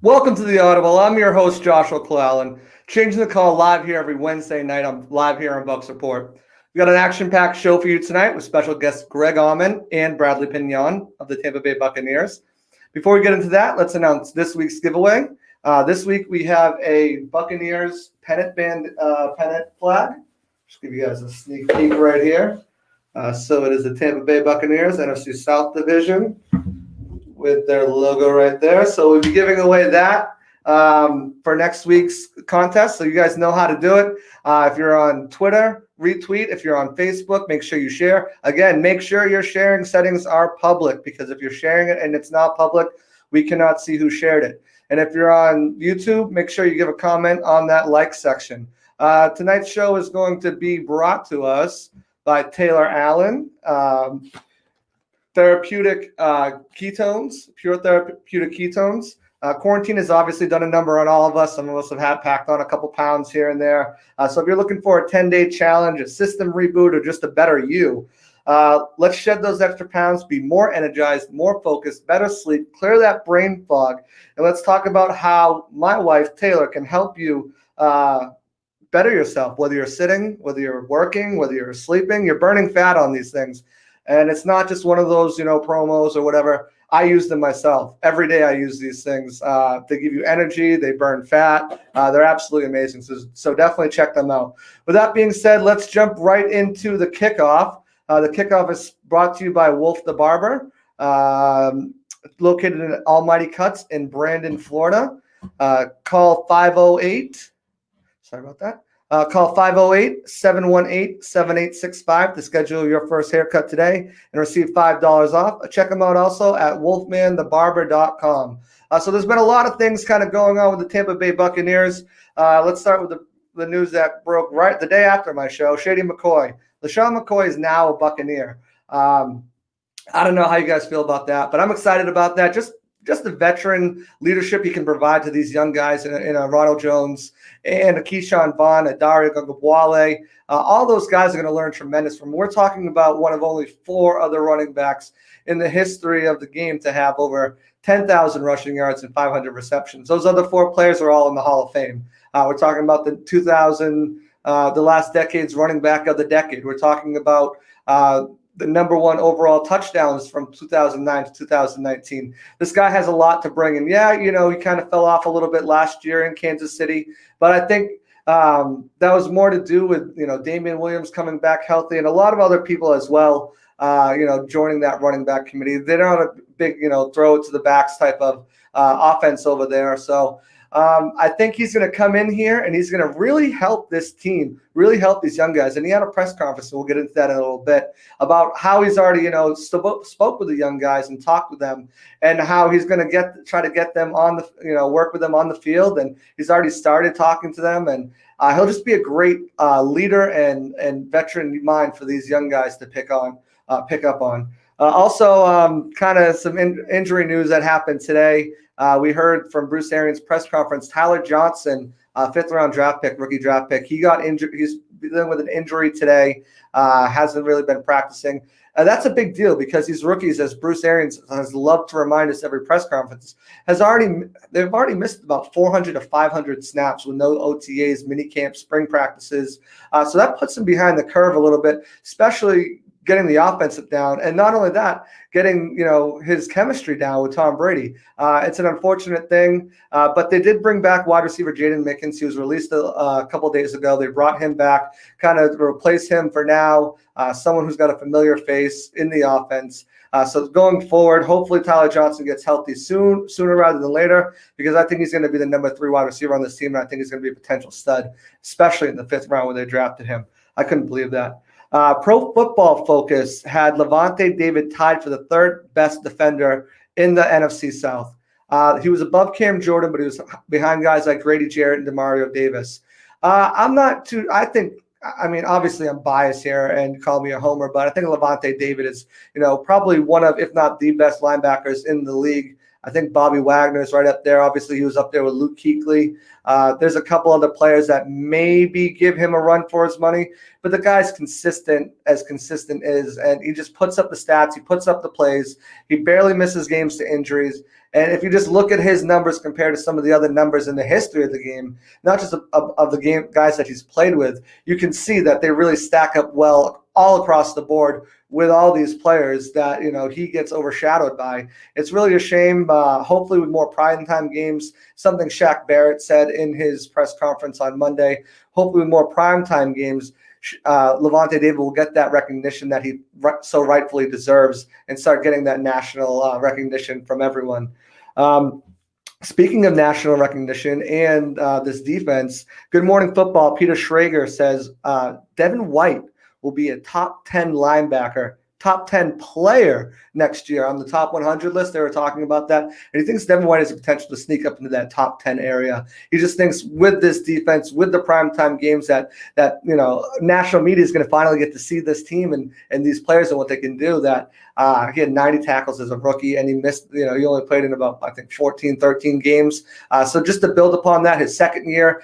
Welcome to the Audible. I'm your host, Joshua Clallan. Changing the call live here every Wednesday night. I'm live here on Bucks Report. We got an action-packed show for you tonight with special guests Greg Auman and Bradley Pinion of the Tampa Bay Buccaneers. Before we get into that, let's announce this week's giveaway. This week we have a Buccaneers pennant flag. Just give you guys a sneak peek right here. So it is the Tampa Bay Buccaneers, NFC South Division, with their logo right there. So we'll be giving away that for next week's contest. So you guys know how to do it. If you're on Twitter, retweet. If you're on Facebook, make sure you share. Again, make sure your sharing settings are public, because if you're sharing it and it's not public, we cannot see who shared it. And if you're on YouTube, make sure you give a comment on that like section. Tonight's show is going to be brought to us by Taylor Allen. Therapeutic ketones, pure therapeutic ketones. Quarantine has obviously done a number on all of us. Some of us have had packed on a couple pounds here and there. So if you're looking for a 10-day challenge, a system reboot, or just a better you, let's shed those extra pounds, be more energized, more focused, better sleep, clear that brain fog. And let's talk about how my wife, Taylor, can help you better yourself, whether you're sitting, whether you're working, whether you're sleeping. You're burning fat on these things. And it's not just one of those, promos or whatever. I use them myself. Every day I use these things. They give you energy. They burn fat. They're absolutely amazing. So definitely check them out. With that being said, let's jump right into the kickoff. The kickoff is brought to you by Wolf the Barber, located in Almighty Cuts in Brandon, Florida. Call 508. Sorry about that. Call 508-718-7865 to schedule your first haircut today and receive $5 off. Check them out also at wolfmanthebarber.com. So there's been a lot of things kind of going on with the Tampa Bay Buccaneers. Let's start with the news that broke right the day after my show. Shady McCoy. LaShawn McCoy is now a Buccaneer. I don't know how you guys feel about that, but I'm excited about that. Just the veteran leadership he can provide to these young guys in a Ronald Jones and a Keyshawn Vaughn, a Dario Gagabwale. All those guys are going to learn tremendous from. We're talking about one of only 4 other running backs in the history of the game to have over 10,000 rushing yards and 500 receptions. Those other 4 players are all in the Hall of Fame. We're talking about the last decade's running back of the decade. We're talking about the number 1 overall touchdowns from 2009 to 2019. This guy has a lot to bring. And yeah, he kind of fell off a little bit last year in Kansas City, but I think that was more to do with, Damian Williams coming back healthy and a lot of other people as well, joining that running back committee. They don't have a big, throw it to the backs type of offense over there. So I think he's going to come in here and he's going to really help this team, really help these young guys. And he had a press conference, and we'll get into that in a little bit, about how he's already, spoke with the young guys and talked with them, and how he's going to try to get them on the, work with them on the field. And he's already started talking to them, and he'll just be a great leader and veteran mind for these young guys to pick up on. Also, kind of some injury news that happened today. We heard from Bruce Arians' press conference, Tyler Johnson, 5th-round rookie draft pick. He got injured. He's dealing with an injury today. Hasn't really been practicing. That's a big deal, because these rookies, as Bruce Arians has loved to remind us every press conference, they've already missed about 400 to 500 snaps with no OTAs, mini camps, spring practices. So that puts them behind the curve a little bit, especially getting the offensive down, and not only that, getting his chemistry down with Tom Brady. It's an unfortunate thing, but they did bring back wide receiver Jaden Mickens. He was released a couple of days ago. They brought him back, kind of to replace him for now, someone who's got a familiar face in the offense. So going forward, hopefully Tyler Johnson gets healthy sooner rather than later, because I think he's going to be the number 3 wide receiver on this team, and I think he's going to be a potential stud, especially in the 5th round when they drafted him. I couldn't believe that. Pro Football Focus had Levante David tied for the 3rd best defender in the NFC South. He was above Cam Jordan, but he was behind guys like Grady Jarrett and Demario Davis. Obviously I'm biased here and call me a homer, but I think Levante David is, probably one of, if not the best linebackers in the league. I think Bobby Wagner's right up there. Obviously, he was up there with Luke Kuechly. There's a couple other players that maybe give him a run for his money, but the guy's consistent is, and he just puts up the stats. He puts up the plays. He barely misses games to injuries. And if you just look at his numbers compared to some of the other numbers in the history of the game, not just of the game guys that he's played with, you can see that they really stack up well all across the board with all these players that, he gets overshadowed by. It's really a shame. Hopefully with more prime time games, something Shaq Barrett said in his press conference on Monday, hopefully with more prime time games, Lavonte David will get that recognition that he so rightfully deserves and start getting that national recognition from everyone. Speaking of national recognition and this defense, Good Morning Football, Peter Schrager says Devin White will be a top 10 linebacker, top 10 player next year on the top 100 list. They were talking about that. And he thinks Devin White has the potential to sneak up into that top 10 area. He just thinks with this defense, with the primetime games that national media is going to finally get to see this team and these players and what they can do, that he had 90 tackles as a rookie, and he missed, he only played in about, I think, 14, 13 games. So just to build upon that, his second year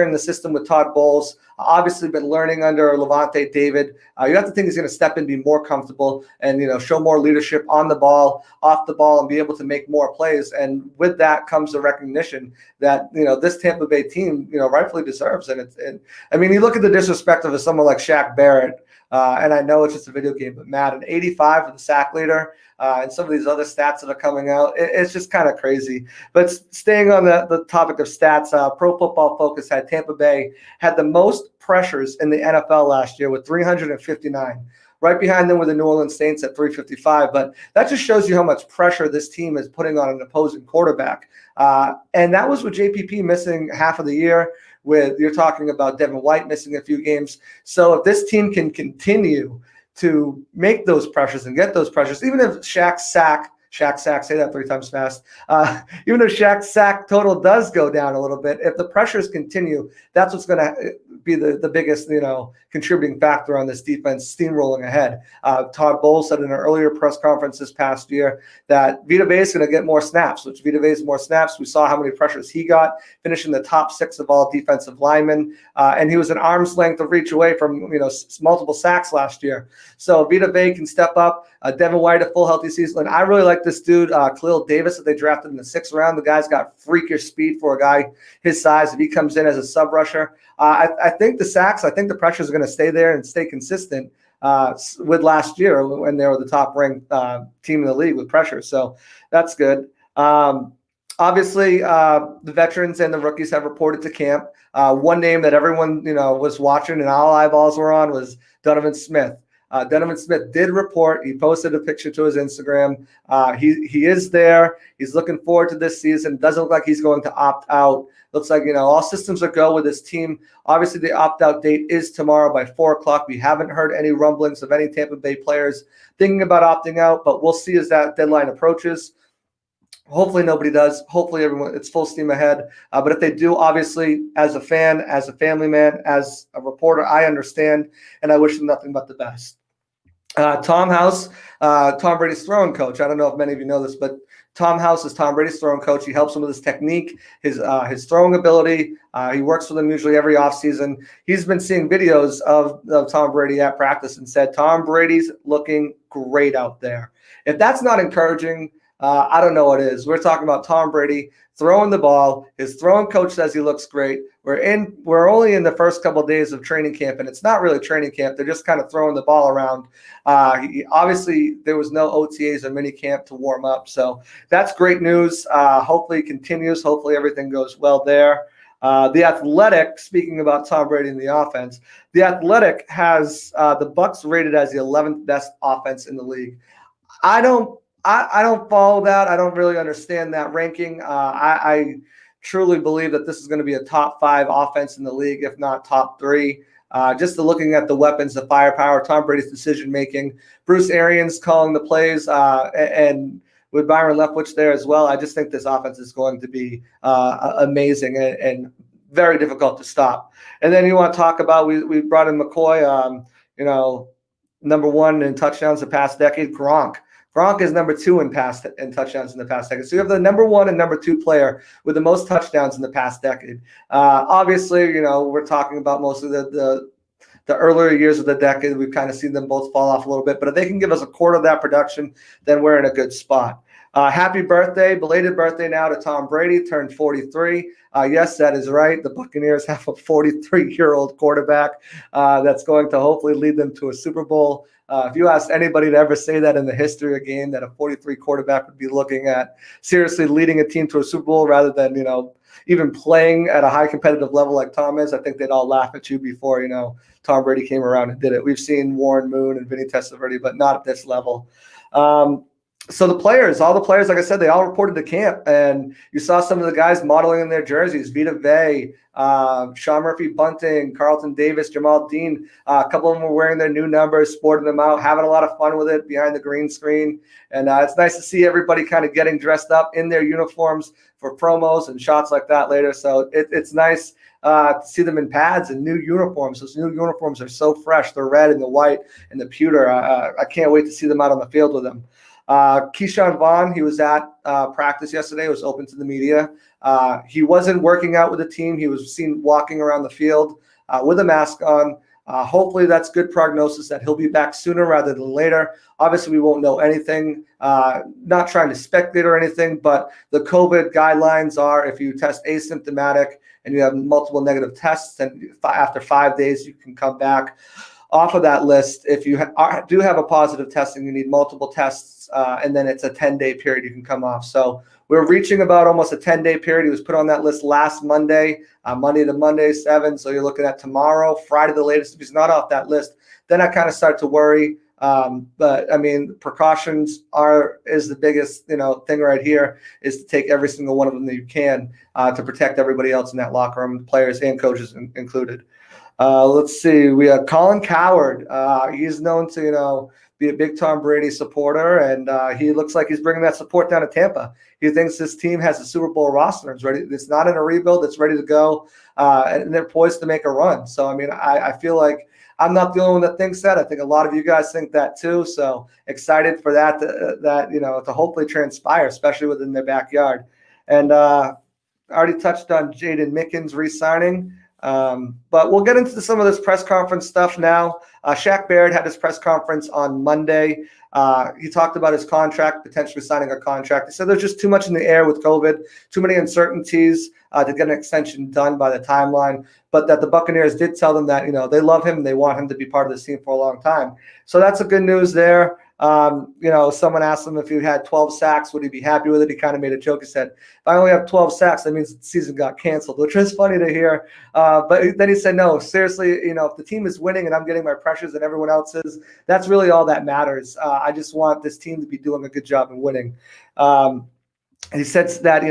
in the system with Todd Bowles, obviously been learning under Lavonte David. You have to think he's going to step in, be more comfortable, and show more leadership on the ball, off the ball, and be able to make more plays. And with that comes the recognition that this Tampa Bay team rightfully deserves. And you look at the disrespect of someone like Shaq Barrett. And I know it's just a video game, but Madden 85 for the sack leader, and some of these other stats that are coming out, it's just kind of crazy. But staying on the topic of stats, Pro Football Focus had Tampa Bay had the most pressures in the NFL last year with 359. Right behind them were the New Orleans Saints at 355. But that just shows you how much pressure this team is putting on an opposing quarterback. And that was with JPP missing half of the year. You're talking about Devin White missing a few games. So if this team can continue to make those pressures and get those pressures, even if Shaq's sack, say that 3 times fast, even if Shaq's sack total does go down a little bit, if the pressures continue, that's what's going to be the biggest, contributing factor on this defense steamrolling ahead. Todd Bowles said in an earlier press conference this past year that Vita Vea is going to get more snaps, which Vita Vea's more snaps. We saw how many pressures he got, finishing the top 6 of all defensive linemen. And he was an arm's length of reach away from, multiple sacks last year. So Vita Vea can step up. Devin White, a full healthy season. And I really like this dude, Khalil Davis, that they drafted in the 6th round. The guy's got freakish speed for a guy his size. If he comes in as a sub rusher, I think the pressures are going to stay there and stay consistent with last year when they were the top ranked team in the league with pressure. So that's good. Obviously, the veterans and the rookies have reported to camp. One name that everyone was watching and all eyeballs were on was Donovan Smith. Donovan Smith did report. He posted a picture to his Instagram. He is there. He's looking forward to this season. Doesn't look like he's going to opt out. Looks like, all systems are go with his team. Obviously, the opt-out date is tomorrow by 4 o'clock. We haven't heard any rumblings of any Tampa Bay players thinking about opting out, but we'll see as that deadline approaches. Hopefully nobody does. Hopefully it's full steam ahead. But if they do, obviously, as a fan, as a family man, as a reporter, I understand, and I wish them nothing but the best. Tom House, Tom Brady's throwing coach. I don't know if many of you know this, but Tom House is Tom Brady's throwing coach. He helps him with his technique, his throwing ability. He works with him usually every offseason. He's been seeing videos of Tom Brady at practice and said, Tom Brady's looking great out there. If that's not encouraging, I don't know what is. We're talking about Tom Brady throwing the ball. His throwing coach says he looks great. We're only in the first couple of days of training camp, and it's not really training camp. They're just kind of throwing the ball around. Obviously, there was no OTAs or mini camp to warm up, so that's great news. Hopefully it continues. Hopefully everything goes well there. The Athletic, speaking about Tom Brady and the offense, the Athletic has the Bucs rated as the 11th best offense in the league. I don't follow that. I don't really understand that ranking. I truly believe that this is going to be a top 5 offense in the league, if not top 3. Just looking at the weapons, the firepower, Tom Brady's decision-making, Bruce Arians calling the plays, and with Byron Leftwich there as well, I just think this offense is going to be amazing and very difficult to stop. And then you want to talk about, we brought in McCoy, number 1 in touchdowns the past decade, Gronk. Gronk is number 2 in touchdowns in the past decade. So you have the number 1 and number 2 player with the most touchdowns in the past decade. Obviously, we're talking about mostly the earlier years of the decade. We've kind of seen them both fall off a little bit. But if they can give us a quarter of that production, then we're in a good spot. Happy birthday, belated birthday now to Tom Brady, turned 43. Yes, that is right. The Buccaneers have a 43-year-old quarterback that's going to hopefully lead them to a Super Bowl. If you ask anybody to ever say that in the history of a game, that a 43 quarterback would be looking at seriously leading a team to a Super Bowl rather than, even playing at a high competitive level like Tom is, I think they'd all laugh at you before, Tom Brady came around and did it. We've seen Warren Moon and Vinny Testaverde, but not at this level. So all the players, like I said, they all reported to camp, and you saw some of the guys modeling in their jerseys: Vita Vea, Sean Murphy-Bunting, Carlton Davis, Jamal Dean. A couple of them were wearing their new numbers, sporting them out, having a lot of fun with it behind the green screen. And it's nice to see everybody kind of getting dressed up in their uniforms for promos and shots like that later. So it's nice to see them in pads and new uniforms. Those new uniforms are so fresh. The red and the white and the pewter. I can't wait to see them out on the field with them. Keyshawn Vaughn, he was at practice yesterday. It was open to the media. He wasn't working out with the team. He was seen walking around the field with a mask on. Hopefully that's good prognosis that he'll be back sooner rather than later. Obviously, we won't know anything. Not trying to speculate or anything, but the COVID guidelines are if you test asymptomatic and you have multiple negative tests, and after 5 days, you can come back off of that list. If you do have a positive test and you need multiple tests, and then it's a 10-day period, you can come off. So we're reaching about almost a 10-day period. He was put on that list last Monday, Monday to Monday, 7. So you're looking at tomorrow, Friday the latest. If he's not off that list, then I kind of start to worry. But I mean, precautions is the biggest thing right here, is to take every single one of them that you can to protect everybody else in that locker room, players and coaches included. Let's see. We have Colin Cowherd. He's known to, be a big Tom Brady supporter, and he looks like he's bringing that support down to Tampa. He thinks this team has a Super Bowl roster and it's ready. It's not in a rebuild. It's ready to go, and they're poised to make a run. So, I mean, I feel like I'm not the only one that thinks that. I think a lot of you guys think that too. So excited for that to hopefully transpire, especially within their backyard. And I already touched on Jaden Mickens re-signing. But we'll get into some of this press conference stuff now. Shaq Barrett had his press conference on Monday. He talked about his contract, potentially signing a contract. He said there's just too much in the air with COVID, too many uncertainties to get an extension done by the timeline, but that the Buccaneers did tell them that, they love him and they want him to be part of this team for a long time. So that's a good news there. Someone asked him if he had 12 sacks, would he be happy with it? He kind of made a joke. He said, if I only have 12 sacks, that means the season got canceled, which is funny to hear. But then he said, no, seriously, if the team is winning and I'm getting my pressures and everyone else is, that's really all that matters. I just want this team to be doing a good job and winning. And he said that,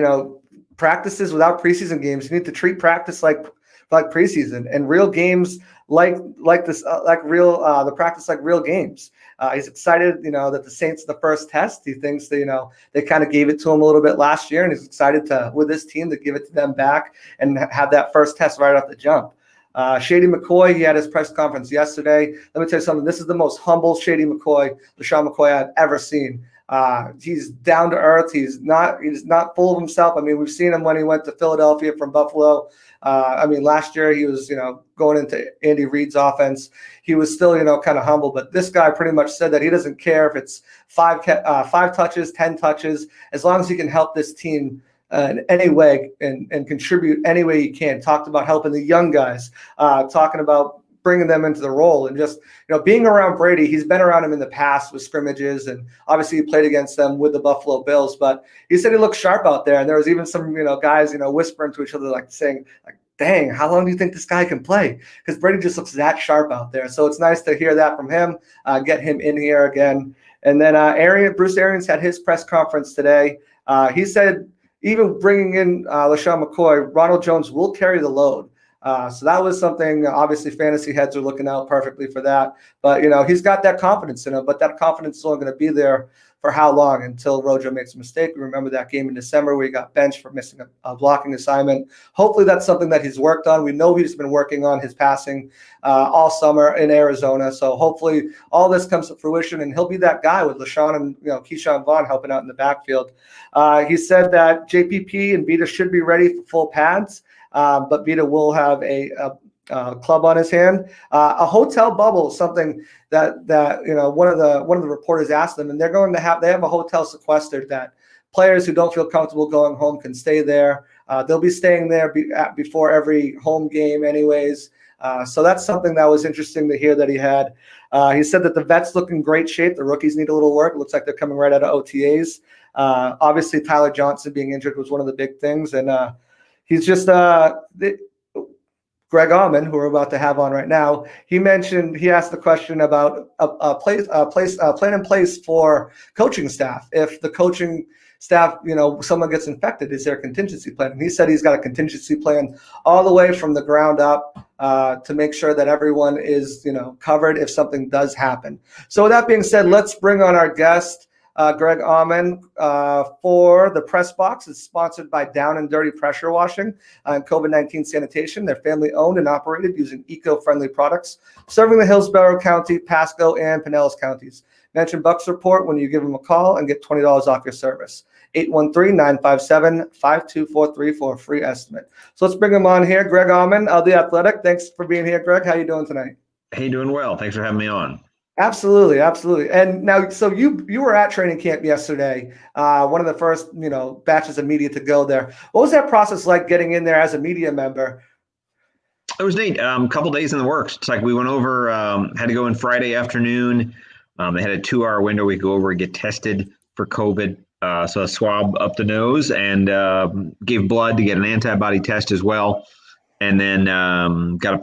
practices without preseason games, you need to treat practice like preseason, and real games like this, the practice like real games. He's excited, that the Saints the first test. He thinks that, they kind of gave it to him a little bit last year, and he's excited with this team to give it to them back and have that first test right off the jump. Shady McCoy, he had his press conference yesterday. Let me tell you something. This is the most humble Shady McCoy, LaShawn McCoy, I've ever seen. He's down to earth. He's not full of himself. I mean, we've seen him when he went to Philadelphia from Buffalo. Last year he was, going into Andy Reid's offense. He was still, kind of humble. But this guy pretty much said that he doesn't care if it's 5 touches, 10 touches, as long as he can help this team in any way and contribute any way he can. Talked about helping the young guys, talking about bringing them into the role, and just, being around Brady. He's been around him in the past with scrimmages, and obviously he played against them with the Buffalo Bills, but he said he looked sharp out there. And there was even some, guys, whispering to each other, like saying, like, dang, how long do you think this guy can play? Because Brady just looks that sharp out there. So it's nice to hear that from him, get him in here again. And then Bruce Arians had his press conference today. He said, even bringing in LaShawn McCoy, Ronald Jones will carry the load. So that was something, obviously fantasy heads are looking out perfectly for that. But, he's got that confidence in him, but that confidence is only going to be there for how long? Until Rojo makes a mistake. We remember that game in December where he got benched for missing a blocking assignment. Hopefully that's something that he's worked on. We know he's been working on his passing all summer in Arizona. So hopefully all this comes to fruition and he'll be that guy with LaShawn and Keyshawn Vaughn helping out in the backfield. He said that JPP and Vita should be ready for full pads. But Vita will have a club on his hand. A hotel bubble is something that one of the reporters asked them, and they have a hotel sequestered that players who don't feel comfortable going home can stay there. They'll be staying there before every home game, anyways. So that's something that was interesting to hear that he had. He said that the vets look in great shape. The rookies need a little work. It looks like they're coming right out of OTAs. Obviously, Tyler Johnson being injured was one of the big things, and he's just Greg Auman, who we're about to have on right now. He asked the question about a plan in place for coaching staff. If the coaching staff, someone gets infected, is there a contingency plan? And he said he's got a contingency plan all the way from the ground up to make sure that everyone is, covered if something does happen. So with that being said, let's bring on our guest. Greg Auman for the Press Box. Is sponsored by Down and Dirty Pressure Washing and COVID-19 Sanitation. They're family owned and operated using eco-friendly products, serving the Hillsborough County, Pasco, and Pinellas counties. Mention Bucks Report when you give them a call and get $20 off your service. 813-957-5243 for a free estimate. So let's bring him on here. Greg Auman of The Athletic. Thanks for being here, Greg. How you doing tonight? Hey, doing well. Thanks for having me on. Absolutely. And now, so you were at training camp yesterday, one of the first, batches of media to go there. What was that process like getting in there as a media member? It was neat. A couple days in the works. It's like we went over, had to go in Friday afternoon. They had a 2-hour window. We could go over and get tested for COVID. So a swab up the nose and gave blood to get an antibody test as well. And then got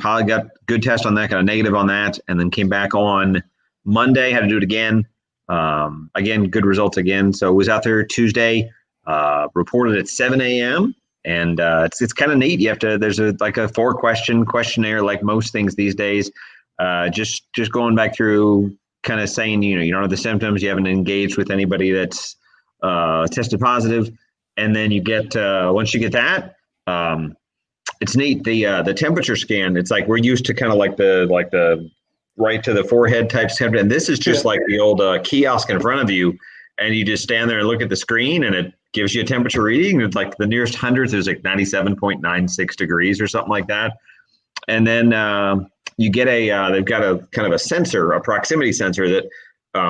good test on that, got a negative on that, and then came back on Monday, had to do it again. Again, good results again. So was out there Tuesday, reported at 7 a.m. And it's kind of neat. There's a 4-question questionnaire like most things these days. Just going back through kind of saying, you don't have the symptoms, you haven't engaged with anybody that's tested positive. And then you get, once you get that, it's neat. The temperature scan, it's like we're used to kind of like the right to the forehead type temperature. And this is just like the old kiosk in front of you. And you just stand there and look at the screen and it gives you a temperature reading. It's like the nearest hundredth is like 97.96 degrees or something like that. And then you get they've got a kind of a sensor, a proximity sensor that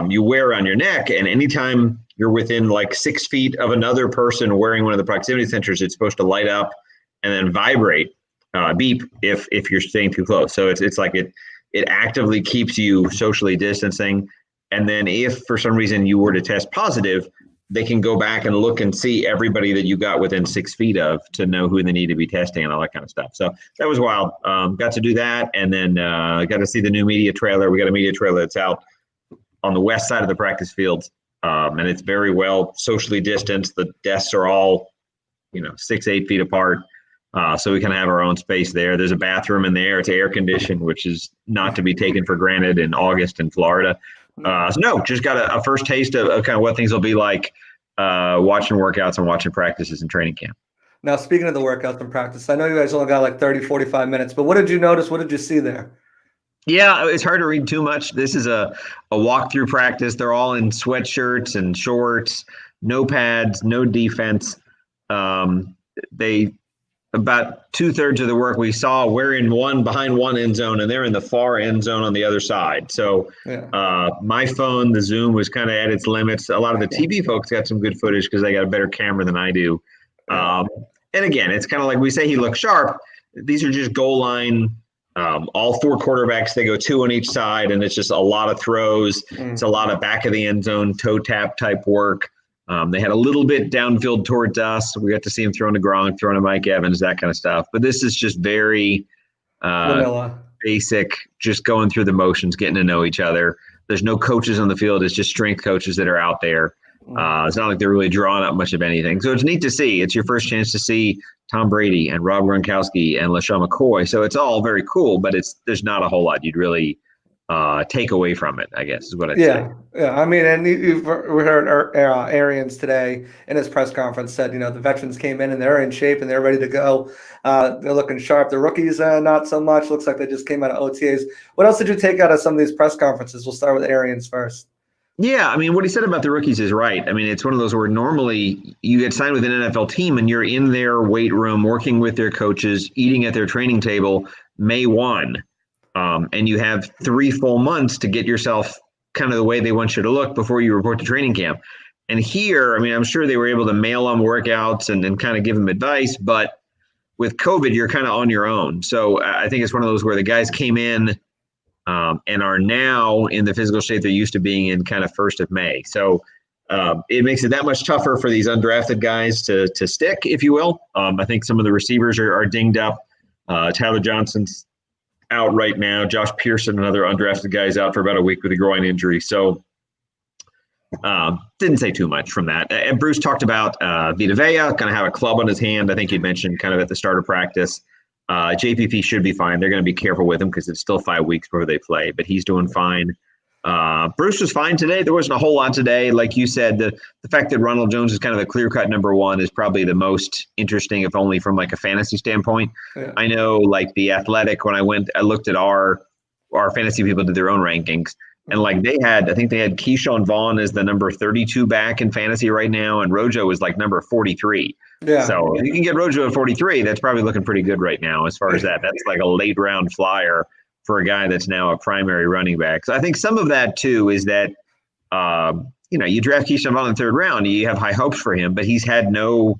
you wear around your neck. And anytime you're within like 6 feet of another person wearing one of the proximity sensors, it's supposed to light up and then vibrate, beep if you're staying too close. So it's like it actively keeps you socially distancing. And then if for some reason you were to test positive, they can go back and look and see everybody that you got within 6 feet of to know who they need to be testing and all that kind of stuff. So that was wild. Got to do that. And then got to see the new media trailer. We got a media trailer that's out on the west side of the practice fields. And it's very well socially distanced. The desks are all, 6-8 feet apart. So we kind of have our own space there. There's a bathroom in there. It's air conditioned, which is not to be taken for granted in August in Florida. Just got a first taste of kind of what things will be like watching workouts and watching practices in training camp. Now, speaking of the workouts and practice, I know you guys only got like 30, 45 minutes, but what did you notice? What did you see there? Yeah, it's hard to read too much. This is a walkthrough practice. They're all in sweatshirts and shorts, no pads, no defense. About 2/3 of the work we saw, we're in behind one end zone, and they're in the far end zone on the other side. So my phone, the Zoom was kind of at its limits. A lot of the TV folks got some good footage because they got a better camera than I do. And again, it's kind of like we say he looks sharp. These are just goal line. All 4 quarterbacks, they go 2 on each side, and it's just a lot of throws. It's a lot of back of the end zone, toe tap type work. They had a little bit downfield towards us. We got to see him throwing to Gronk, throwing to Mike Evans, that kind of stuff. But this is just very basic, just going through the motions, getting to know each other. There's no coaches on the field. It's just strength coaches that are out there. It's not like they're really drawing up much of anything. So it's neat to see. It's your first chance to see Tom Brady and Rob Gronkowski and LaShawn McCoy. So it's all very cool, but there's not a whole lot you'd really take away from it, I guess, is what I'd say. Yeah. I mean, and we heard Arians today in his press conference said, the veterans came in and they're in shape and they're ready to go. They're looking sharp. The rookies, not so much. Looks like they just came out of OTAs. What else did you take out of some of these press conferences? We'll start with Arians first. Yeah, I mean, what he said about the rookies is right. I mean, it's one of those where normally you get signed with an NFL team and you're in their weight room, working with their coaches, eating at their training table May 1. And you have 3 full months to get yourself kind of the way they want you to look before you report to training camp. And here, I mean, I'm sure they were able to mail them workouts and kind of give them advice, but with COVID, you're kind of on your own. So I think it's one of those where the guys came in and are now in the physical shape they're used to being in kind of 1st of May. So it makes it that much tougher for these undrafted guys to stick, if you will. I think some of the receivers are dinged up. Tyler Johnson's out right now. Josh Pearson, another undrafted guy, is out for about a week with a groin injury. So didn't say too much from that. And Bruce talked about Vita Vea, going to have a club on his hand. I think you mentioned kind of at the start of practice. JPP should be fine. They're going to be careful with him because it's still 5 weeks before they play, but he's doing fine. Bruce was fine today. There wasn't a whole lot today. Like you said, the fact that Ronald Jones is kind of a clear-cut number 1 is probably the most interesting, if only from like a fantasy standpoint. Yeah. I know like The Athletic, when I looked at our fantasy people did their own rankings. And like I think they had Keyshawn Vaughn as the number 32 back in fantasy right now, and Rojo is like number 43. Yeah. So if you can get Rojo at 43, that's probably looking pretty good right now as far as that. That's like a late round flyer for a guy that's now a primary running back. So I think some of that too is that, you draft Keyshawn Vaughn in the 3rd round, you have high hopes for him, but he's had no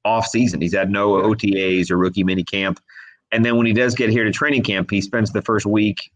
off season. He's had no OTAs or rookie mini camp. And then when he does get here to training camp, he spends the first week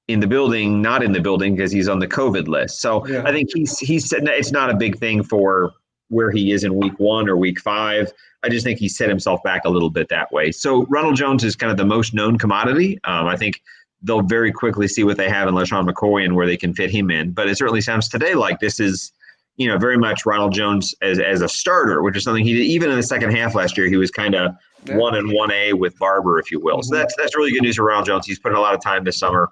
in the building, not in the building because he's on the COVID list. So yeah. I think he's said it's not a big thing for where he is in week 1 or week 5. I just think he set himself back a little bit that way. So Ronald Jones is kind of the most known commodity. I think they'll very quickly see what they have in LaShawn McCoy and where they can fit him in. But it certainly sounds today like this is, very much Ronald Jones as a starter, which is something he did even in the second half last year. He was kind of 1 and 1A with Barber, if you will. So that's really good news for Ronald Jones. He's put in a lot of time this summer.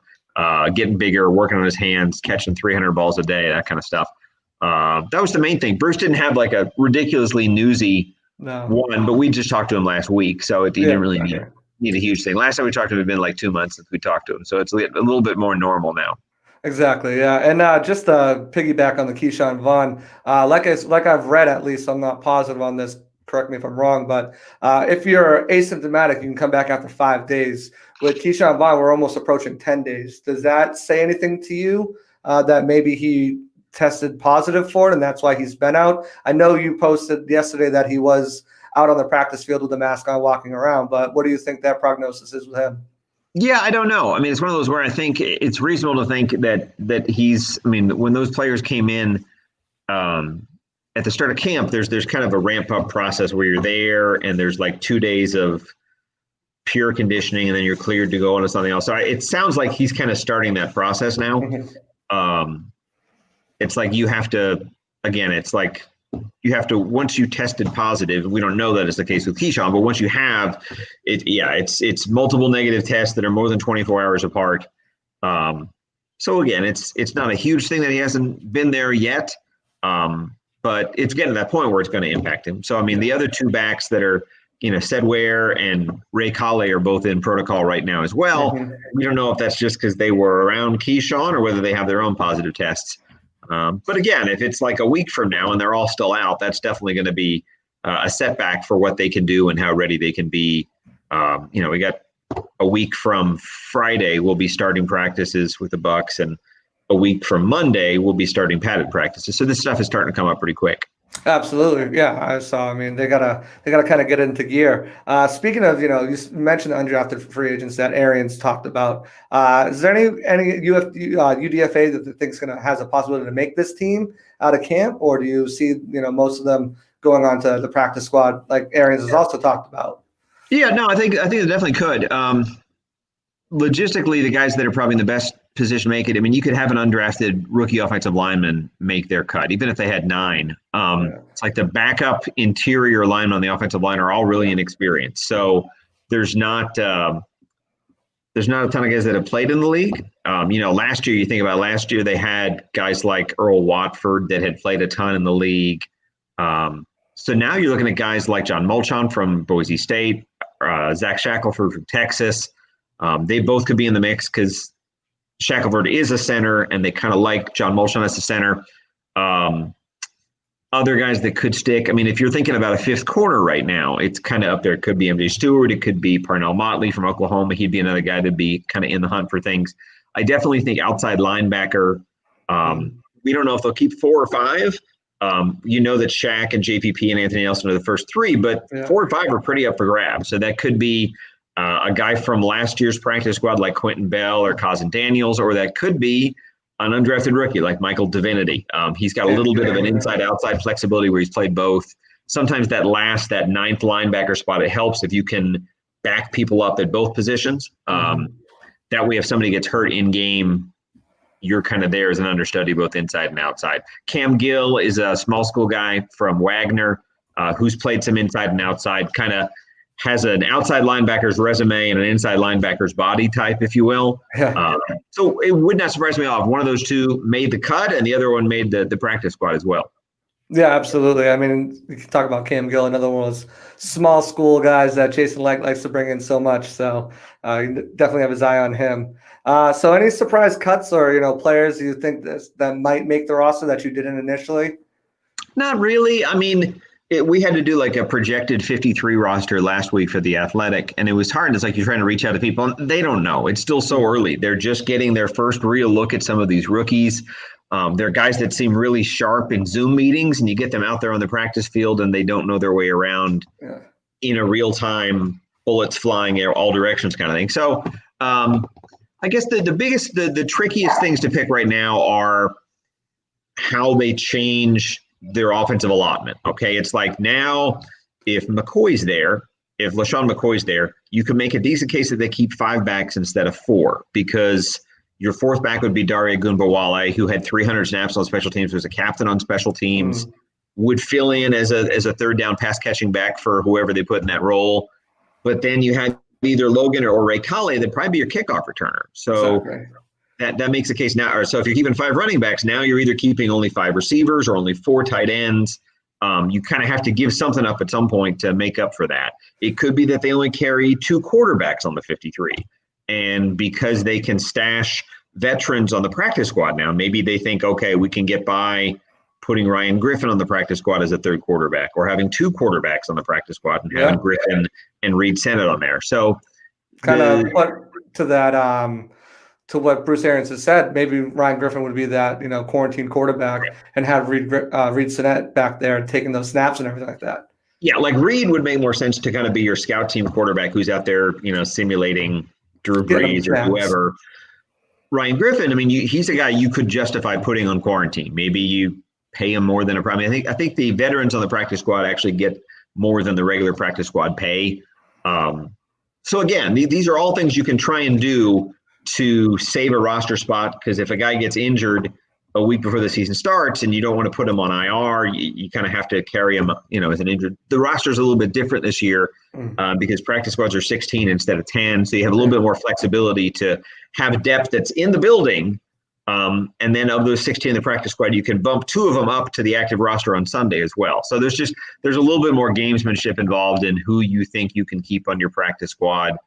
Getting bigger, working on his hands, catching 300 balls a day, that kind of stuff. That was the main thing. Bruce didn't have like a ridiculously newsy one, but we just talked to him last week, so he didn't really need a huge thing. Last time we talked to him, it had been like 2 months since we talked to him, so it's a little bit more normal now. Exactly, yeah. And just to piggyback on the Keyshawn Vaughn, like I've read, at least, I'm not positive on this, correct me if I'm wrong, but if you're asymptomatic, you can come back after 5 days. With Keyshawn Vaughn, we're almost approaching 10 days. Does that say anything to you that maybe he tested positive for it and that's why he's been out? I know you posted yesterday that he was out on the practice field with the mask on walking around, but what do you think that prognosis is with him? Yeah, I don't know. I mean, it's one of those where I think it's reasonable to think that he's, I mean, when those players came in at the start of camp, there's kind of a ramp up process where you're there and there's like 2 days of pure conditioning and then you're cleared to go on to something else. So it sounds like he's kind of starting that process now. It's like you have to, again, it's like you have to, once you tested positive, we don't know that is the case with Keyshawn, but once you have it, it's multiple negative tests that are more than 24 hours apart. So again, it's not a huge thing that he hasn't been there yet. But it's getting to that point where it's going to impact him. So, I mean, the other 2 backs that are, Sedware and Ray Colley are both in protocol right now as well. We don't know if that's just because they were around Keyshawn or whether they have their own positive tests. But again, if it's like a week from now and they're all still out, that's definitely going to be a setback for what they can do and how ready they can be. We got a week from Friday, we'll be starting practices with the Bucs, and a week from Monday, we'll be starting padded practices. So this stuff is starting to come up pretty quick. Absolutely. Yeah, I saw. I mean, they gotta kind of get into gear. Speaking of, you mentioned the undrafted free agents that Arians talked about. Is there any UDFA that thinks has a possibility to make this team out of camp, or do you see most of them going on to the practice squad like Arians has also talked about? Yeah, no, I think it definitely could. Logistically, the guys that are probably in the best position make it. I mean, you could have an undrafted rookie offensive lineman make their cut, even if they had 9. It's like the backup interior linemen on the offensive line are all really inexperienced. So there's not a ton of guys that have played in the league. Last year, you think about last year, they had guys like Earl Watford that had played a ton in the league. So now you're looking at guys like John Molchon from Boise State, Zach Shackelford from Texas. They both could be in the mix because Shackelford is a center, and they kind of like John Molchon as a center. Other guys that could stick. I mean, if you're thinking about a 5th corner right now, it's kind of up there. It could be MJ Stewart. It could be Parnell Motley from Oklahoma. He'd be another guy that'd be kind of in the hunt for things. I definitely think outside linebacker. We don't know if they'll keep 4 or 5. You know that Shaq and JPP and Anthony Nelson are the first 3, but 4 and 5 are pretty up for grabs. So that could be a guy from last year's practice squad like Quentin Bell or Cousin Daniels, or that could be an undrafted rookie like Michael Divinity. He's got a little bit of an inside-outside flexibility where he's played both. Sometimes that 9th linebacker spot, it helps if you can back people up at both positions. That way, if somebody gets hurt in game, you're kind of there as an understudy both inside and outside. Cam Gill is a small school guy from Wagner who's played some inside and outside, kind of has an outside linebacker's resume and an inside linebacker's body type, if you will. So it would not surprise me if one of those 2 made the cut and the other one made the practice squad as well. Yeah, absolutely. I mean, we can talk about Cam Gill, another one of those small school guys that Jason likes to bring in so much. So you definitely have his eye on him. So any surprise cuts or, players you think that might make the roster that you didn't initially? Not really. I mean, we had to do like a projected 53 roster last week for The Athletic, and it was hard. It's like you're trying to reach out to people, and they don't know. It's still so early. They're just getting their first real look at some of these rookies. They're guys that seem really sharp in Zoom meetings, and you get them out there on the practice field, and they don't know their way around in a real-time, bullets flying all directions kind of thing. So I guess the trickiest things to pick right now are how they change their offensive allotment. Okay, it's like now if LaShawn McCoy's there, you can make a decent case that they keep 5 backs instead of 4, because your 4th back would be Daria Gunbowale, who had 300 snaps on special teams, was a captain on special teams, would fill in as a third down pass catching back for whoever they put in that role. But then you had either Logan or Ray Colley that'd probably be your kickoff returner. So that makes the case now. So if you're keeping 5 running backs, now you're either keeping only 5 receivers or only 4 tight ends. You kind of have to give something up at some point to make up for that. It could be that they only carry 2 quarterbacks on the 53. And because they can stash veterans on the practice squad now, maybe they think, okay, we can get by putting Ryan Griffin on the practice squad as a 3rd quarterback, or having 2 quarterbacks on the practice squad and having Griffin and Reed Sennett on there. So kind of put to that, to what Bruce Arians has said, maybe Ryan Griffin would be that, quarantine quarterback and have Reed Sennett back there taking those snaps and everything like that. Yeah, like Reed would make more sense to kind of be your scout team quarterback who's out there, simulating Drew Brees or whoever. Ryan Griffin, I mean, he's a guy you could justify putting on quarantine. Maybe you pay him more than I think the veterans on the practice squad actually get more than the regular practice squad pay. So again, these are all things you can try and do to save a roster spot, because if a guy gets injured a week before the season starts and you don't want to put him on IR, you kind of have to carry him, as an injured. The roster's a little bit different this year because practice squads are 16 instead of 10. So you have a little bit more flexibility to have depth that's in the building. And then of those 16 in the practice squad, you can bump 2 of them up to the active roster on Sunday as well. So there's a little bit more gamesmanship involved in who you think you can keep on your practice squad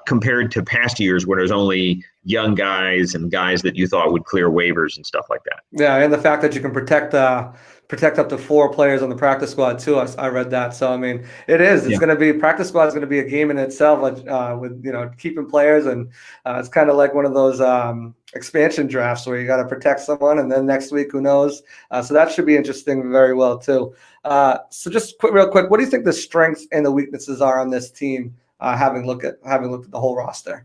compared to past years where there's only young guys and guys that you thought would clear waivers and stuff like that. Yeah, and the fact that you can protect up to 4 players on the practice squad too. I read that. So I mean, it's going to be, practice squad is going to be a game in itself, with keeping players, and it's kind of like one of those expansion drafts where you got to protect someone, and then next week who knows. So that should be interesting very well too. So just real quick, what do you think the strengths and the weaknesses are on this team? Having looked at the whole roster.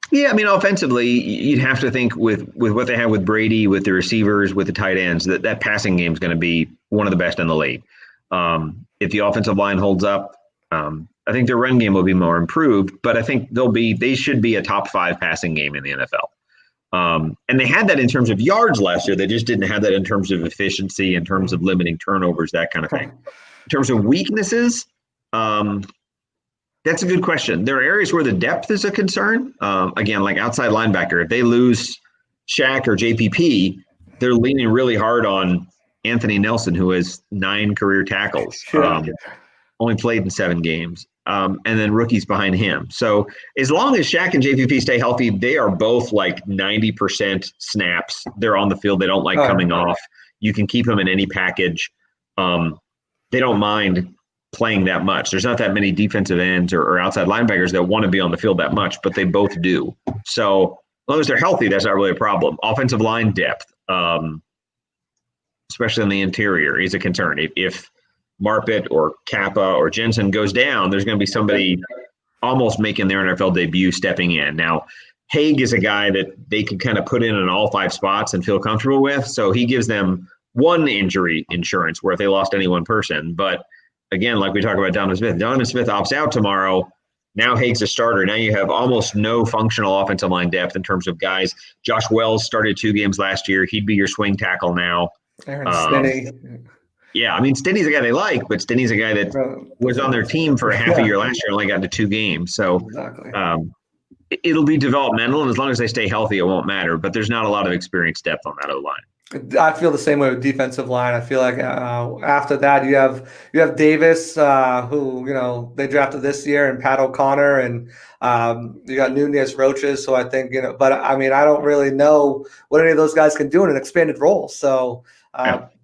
Yeah, I mean, offensively, you'd have to think with what they have with Brady, with the receivers, with the tight ends, that passing game is going to be one of the best in the league. If the offensive line holds up, I think their run game will be more improved, but I think they should be a top 5 passing game in the NFL. And they had that in terms of yards last year. They just didn't have that in terms of efficiency, in terms of limiting turnovers, that kind of thing. In terms of weaknesses, that's a good question. There are areas where the depth is a concern. Again, like outside linebacker, if they lose Shaq or JPP, they're leaning really hard on Anthony Nelson, who has 9 career tackles, only played in 7 games, and then rookies behind him. So as long as Shaq and JPP stay healthy, they are both like 90% snaps. They're on the field. They don't like coming off. You can keep them in any package. They don't mind playing that much. There's not that many defensive ends or outside linebackers that want to be on the field that much, but they both do. So as long as they're healthy, that's not really a problem. Offensive line depth, especially in the interior, is a concern. If Marpet or Kappa or Jensen goes down, there's going to be somebody almost making their NFL debut stepping in. Now, Haig is a guy that they can kind of put in all 5 spots and feel comfortable with. So he gives them one injury insurance where if they lost any one person. But again, like we talk about Donovan Smith opts out tomorrow. Now Haig's a starter. Now you have almost no functional offensive line depth in terms of guys. Josh Wells started 2 games last year. He'd be your swing tackle now. Aaron Stinney. Yeah, I mean, Stinney's a guy they like, but Stinney's a guy that was on their team for half a year last year and only got into 2 games. So it'll be developmental, and as long as they stay healthy, it won't matter. But there's not a lot of experience depth on that O-line. I feel the same way with defensive line. I feel like after that you have Davis, who they drafted this year, and Pat O'Connor, and you got Nunez Roaches. So I think but I mean I don't really know what any of those guys can do in an expanded role. So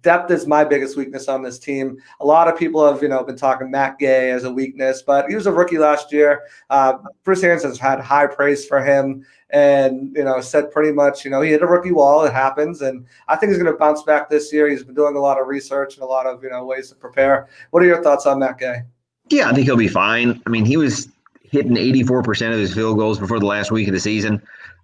depth is my biggest weakness on this team. A lot of people have been talking Matt Gay as a weakness, but he was a rookie last year. Bruce Arians has had high praise for him. And, said pretty much, he hit a rookie wall. It happens. And I think he's going to bounce back this year. He's been doing a lot of research and a lot of, ways to prepare. What are your thoughts on Matt Gay? Yeah, I think he'll be fine. I mean, he was hitting 84% of his field goals before the last week of the season.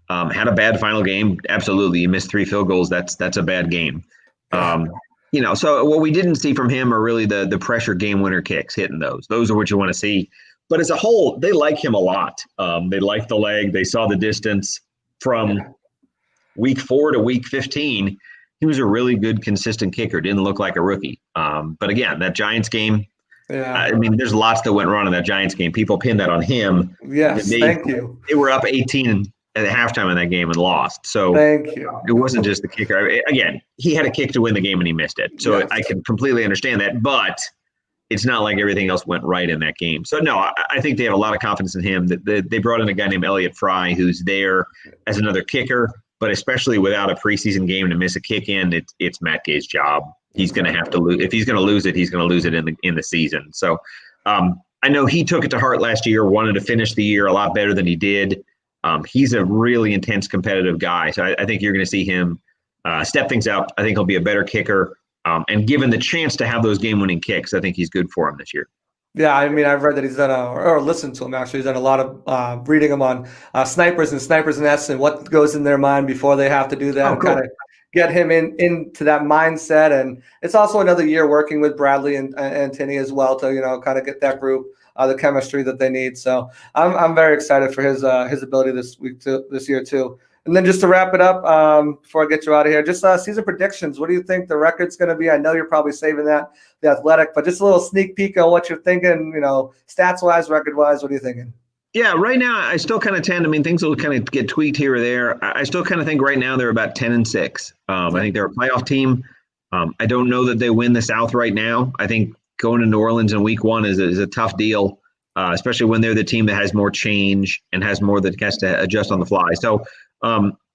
Had a bad final game. Absolutely. You missed 3 field goals. That's a bad game. So what we didn't see from him are really the pressure game winner kicks, hitting those. Those are what you want to see. But as a whole, they like him a lot. They like the leg. They saw the distance from week 4 to week 15. He was a really good, consistent kicker. Didn't look like a rookie. But again, that Giants game, I mean, there's lots that went wrong in that Giants game. People pinned that on him. Yes, thank you. They were up 18 at halftime in that game and lost. So thank you. It wasn't just the kicker. Again, he had a kick to win the game and he missed it. So I can completely understand that. But it's not like everything else went right in that game. So, no, I think they have a lot of confidence in him. They brought in a guy named Elliott Fry, who's there as another kicker, but especially without a preseason game to miss a kick in, it's Matt Gay's job. He's going to have to lose. If he's going to lose it, he's going to lose it in the season. So I know he took it to heart last year, wanted to finish the year a lot better than he did. He's a really intense competitive guy. So I think you're going to see him step things up. I think he'll be a better kicker. And given the chance to have those game-winning kicks, I think he's good for him this year. Yeah, I mean, I've read that he's done or listened to him, actually. He's done a lot of reading him on snipers nests and what goes in their mind before they have to do that. Cool. Kind of get him into that mindset. And it's also another year working with Bradley and Tinney as well to, kind of get that group the chemistry that they need. So I'm very excited for his ability this year too. And then just to wrap it up, before I get you out of here, just season predictions. What do you think the record's going to be? I know you're probably saving that, the Athletic, but just a little sneak peek on what you're thinking, stats-wise, record-wise. What are you thinking? Yeah, right now I still kind of tend. I mean, things will kind of get tweaked here or there. I still kind of think right now they're about 10-6. I think they're a playoff team. I don't know that they win the South right now. I think going to New Orleans in week 1 is a tough deal, especially when they're the team that has more change and has more that has to adjust on the fly. So.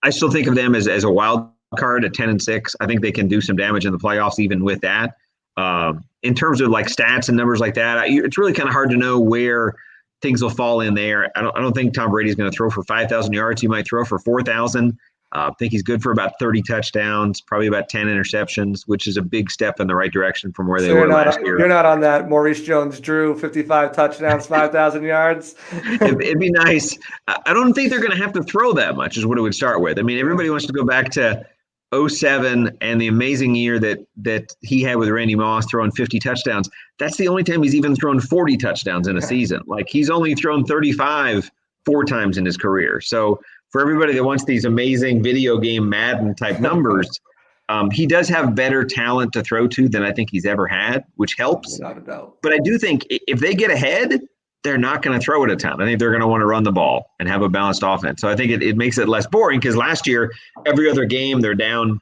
I still think of them as a wild card at 10-6. I think they can do some damage in the playoffs even with that. In terms of like stats and numbers like that, it's really kind of hard to know where things will fall in there. I don't think Tom Brady's going to throw for 5,000 yards. He might throw for 4,000. I think he's good for about 30 touchdowns, probably about 10 interceptions, which is a big step in the right direction from where they were last year. You're not on that Maurice Jones-Drew 55 touchdowns, 5,000 yards. It'd be nice. I don't think they're going to have to throw that much is what it would start with. I mean, everybody wants to go back to 2007 and the amazing year that he had with Randy Moss throwing 50 touchdowns. That's the only time he's even thrown 40 touchdowns in a season. Like he's only thrown 35 4 times in his career. So for everybody that wants these amazing video game Madden type numbers, he does have better talent to throw to than I think he's ever had, which helps. Without a doubt. But I do think if they get ahead, they're not going to throw it a ton. I think they're going to want to run the ball and have a balanced offense. So I think it makes it less boring because last year, every other game, they're down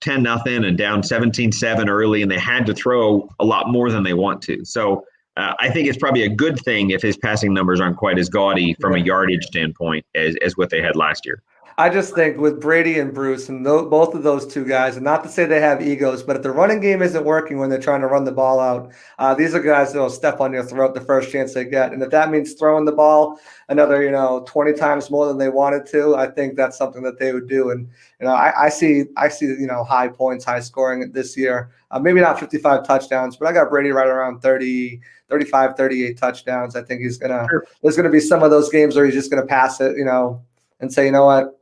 10-0 and down 17-7 early, and they had to throw a lot more than they want to. So I think it's probably a good thing if his passing numbers aren't quite as gaudy from a yardage standpoint as what they had last year. I just think with Brady and Bruce and both of those two guys, and not to say they have egos, but if the running game isn't working when they're trying to run the ball out, these are guys that will step on your throat the first chance they get. And if that means throwing the ball another, 20 times more than they wanted to, I think that's something that they would do. And I see, high points, high scoring this year. Maybe not 55 touchdowns, but I got Brady right around 30, 35, 38 touchdowns. I think there's going to be some of those games where he's just going to pass it, and say, you know what,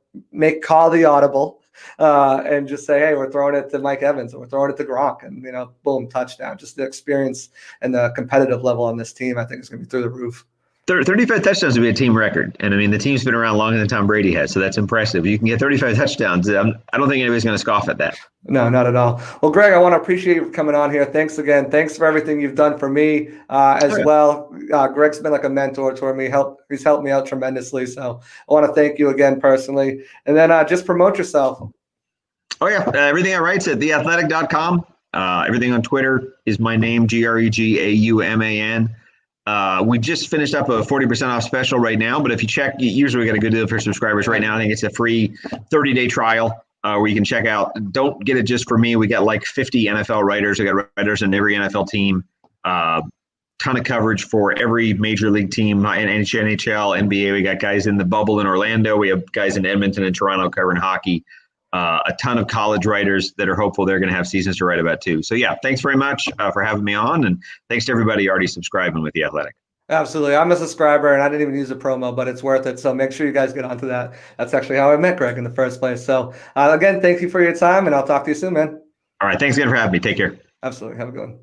call the audible and just say, hey, we're throwing it to Mike Evans, or we're throwing it to Gronk, and boom, touchdown. Just the experience and the competitive level on this team, I think, is going to be through the roof. 35 touchdowns would be a team record. And I mean, the team's been around longer than Tom Brady has, so that's impressive. You can get 35 touchdowns. I don't think anybody's going to scoff at that. No, not at all. Well, Greg, I want to appreciate you for coming on here. Thanks again. Thanks for everything you've done for me as well. Greg's been like a mentor toward me. He's helped me out tremendously. So I want to thank you again personally. And then just promote yourself. Oh, yeah. Everything I write's at theathletic.com. Everything on Twitter is my name, GREGAUMAN. We just finished up a 40% off special right now, but if you check, usually we got a good deal for subscribers right now. I think it's a free 30-day trial where you can check out. Don't get it just for me. We got like 50 NFL writers. We got writers in every NFL team. Ton of coverage for every major league team in NHL, NBA. We got guys in the bubble in Orlando. We have guys in Edmonton and Toronto covering hockey. A ton of college writers that are hopeful they're going to have seasons to write about too. So yeah, thanks very much for having me on, and thanks to everybody already subscribing with The Athletic. Absolutely. I'm a subscriber, and I didn't even use a promo, but it's worth it. So make sure you guys get onto that. That's actually how I met Greg in the first place. So again, thank you for your time, and I'll talk to you soon, man. All right. Thanks again for having me. Take care. Absolutely. Have a good one.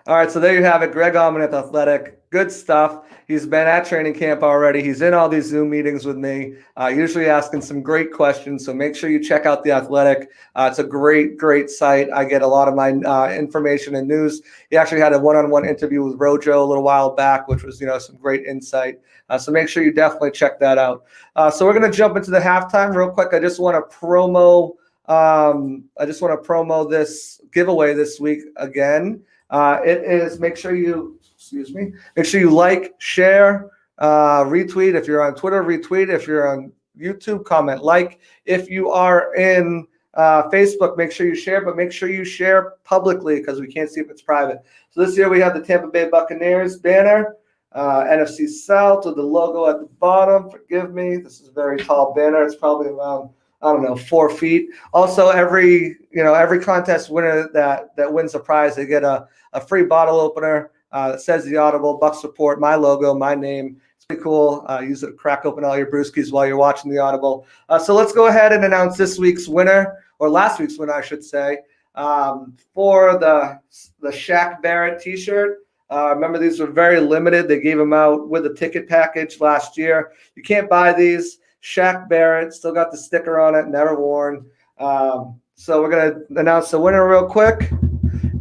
All right, so there you have it. Greg Allman at The Athletic. Good stuff. He's been at training camp already. He's in all these Zoom meetings with me, usually asking some great questions. So make sure you check out The Athletic. It's a great, great site. I get a lot of my information and news. He actually had a one-on-one interview with Rojo a little while back, which was, some great insight. So make sure you definitely check that out. So we're going to jump into the halftime real quick. I just want to promo this giveaway this week again. It is make sure you like, share, retweet. If you're on Twitter, retweet. If you're on YouTube, comment, like. If you are in Facebook, make sure you share, but make sure you share publicly because we can't see if it's private. So this year we have the Tampa Bay Buccaneers banner, NFC South with the logo at the bottom. Forgive me. This is a very tall banner. It's probably around 4 feet. Also, every contest winner that wins a prize, they get a free bottle opener that says the Audible, Buck Support, my logo, my name. It's pretty cool. Use it to crack open all your brewskis while you're watching the Audible. So let's go ahead and announce this week's winner, or last week's winner, I should say, for the Shaq Barrett t-shirt. Remember, these were very limited. They gave them out with a ticket package last year. You can't buy these. Shaq Barrett, still got the sticker on it, never worn. So we're going to announce the winner real quick.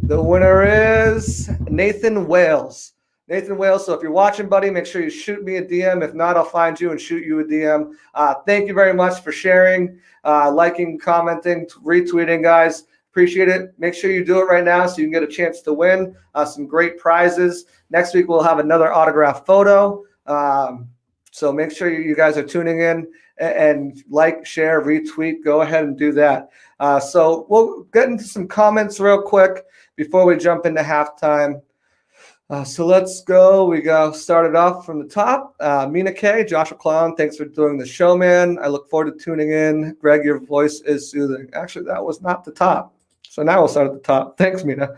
The winner is Nathan Wales. Nathan Wales. So if you're watching, buddy, make sure you shoot me a DM. If not, I'll find you and shoot you a DM. Thank you very much for sharing, liking, commenting, retweeting, guys. Appreciate it. Make sure you do it right now so you can get a chance to win some great prizes. Next week, we'll have another autographed photo. So make sure you guys are tuning in and like, share, retweet. Go ahead and do that. So we'll get into some comments real quick before we jump into halftime. So let's go. We started off from the top. Mina K, Joshua Clown, thanks for doing the show, man. I look forward to tuning in. Greg, your voice is soothing. Actually, that was not the top. So now we'll start at the top. Thanks, Mina.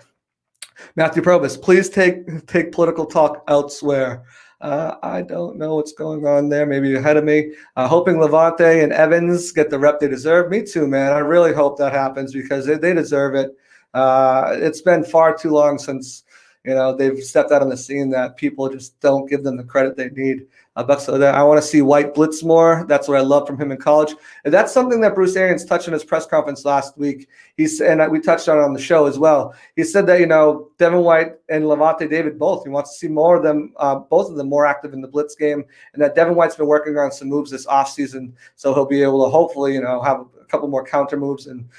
Matthew Probus, please take political talk elsewhere. I don't know what's going on there. Maybe you're ahead of me. Hoping Levante and Evans get the rep they deserve. Me too, man. I really hope that happens because they deserve it. It's been far too long since they've stepped out on the scene that people just don't give them the credit they need. Bucks, I want to see White blitz more. That's what I love from him in college. And that's something that Bruce Arians touched in his press conference last week. And we touched on the show as well. He said that, Devin White and Levante David both, he wants to see more of them, both of them more active in the blitz game, and that Devin White's been working on some moves this offseason, so he'll be able to hopefully, have a couple more counter moves and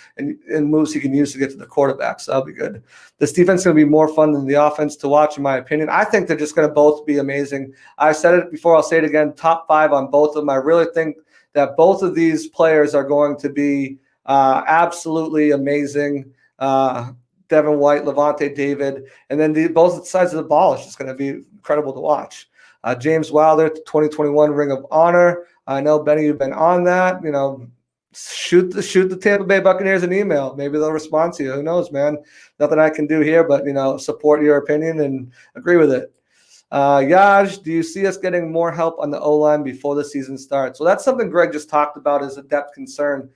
moves he can use to get to the quarterback. So that'll be good. This defense is going to be more fun than the offense to watch, in my opinion. I think they're just going to both be amazing. I said it before, I'll say it again, top 5 on both of them. I really think that both of these players are going to be absolutely amazing. Devin White, Levante David, and then both sides of the ball is just going to be incredible to watch. James Wilder, 2021 Ring of Honor. I know, Benny, you've been on that. Shoot the Tampa Bay Buccaneers an email. Maybe they'll respond to you. Who knows, man? Nothing I can do here, but support your opinion and agree with it. Yaj, do you see us getting more help on the O-line before the season starts? Well, that's something Greg just talked about as a depth concern.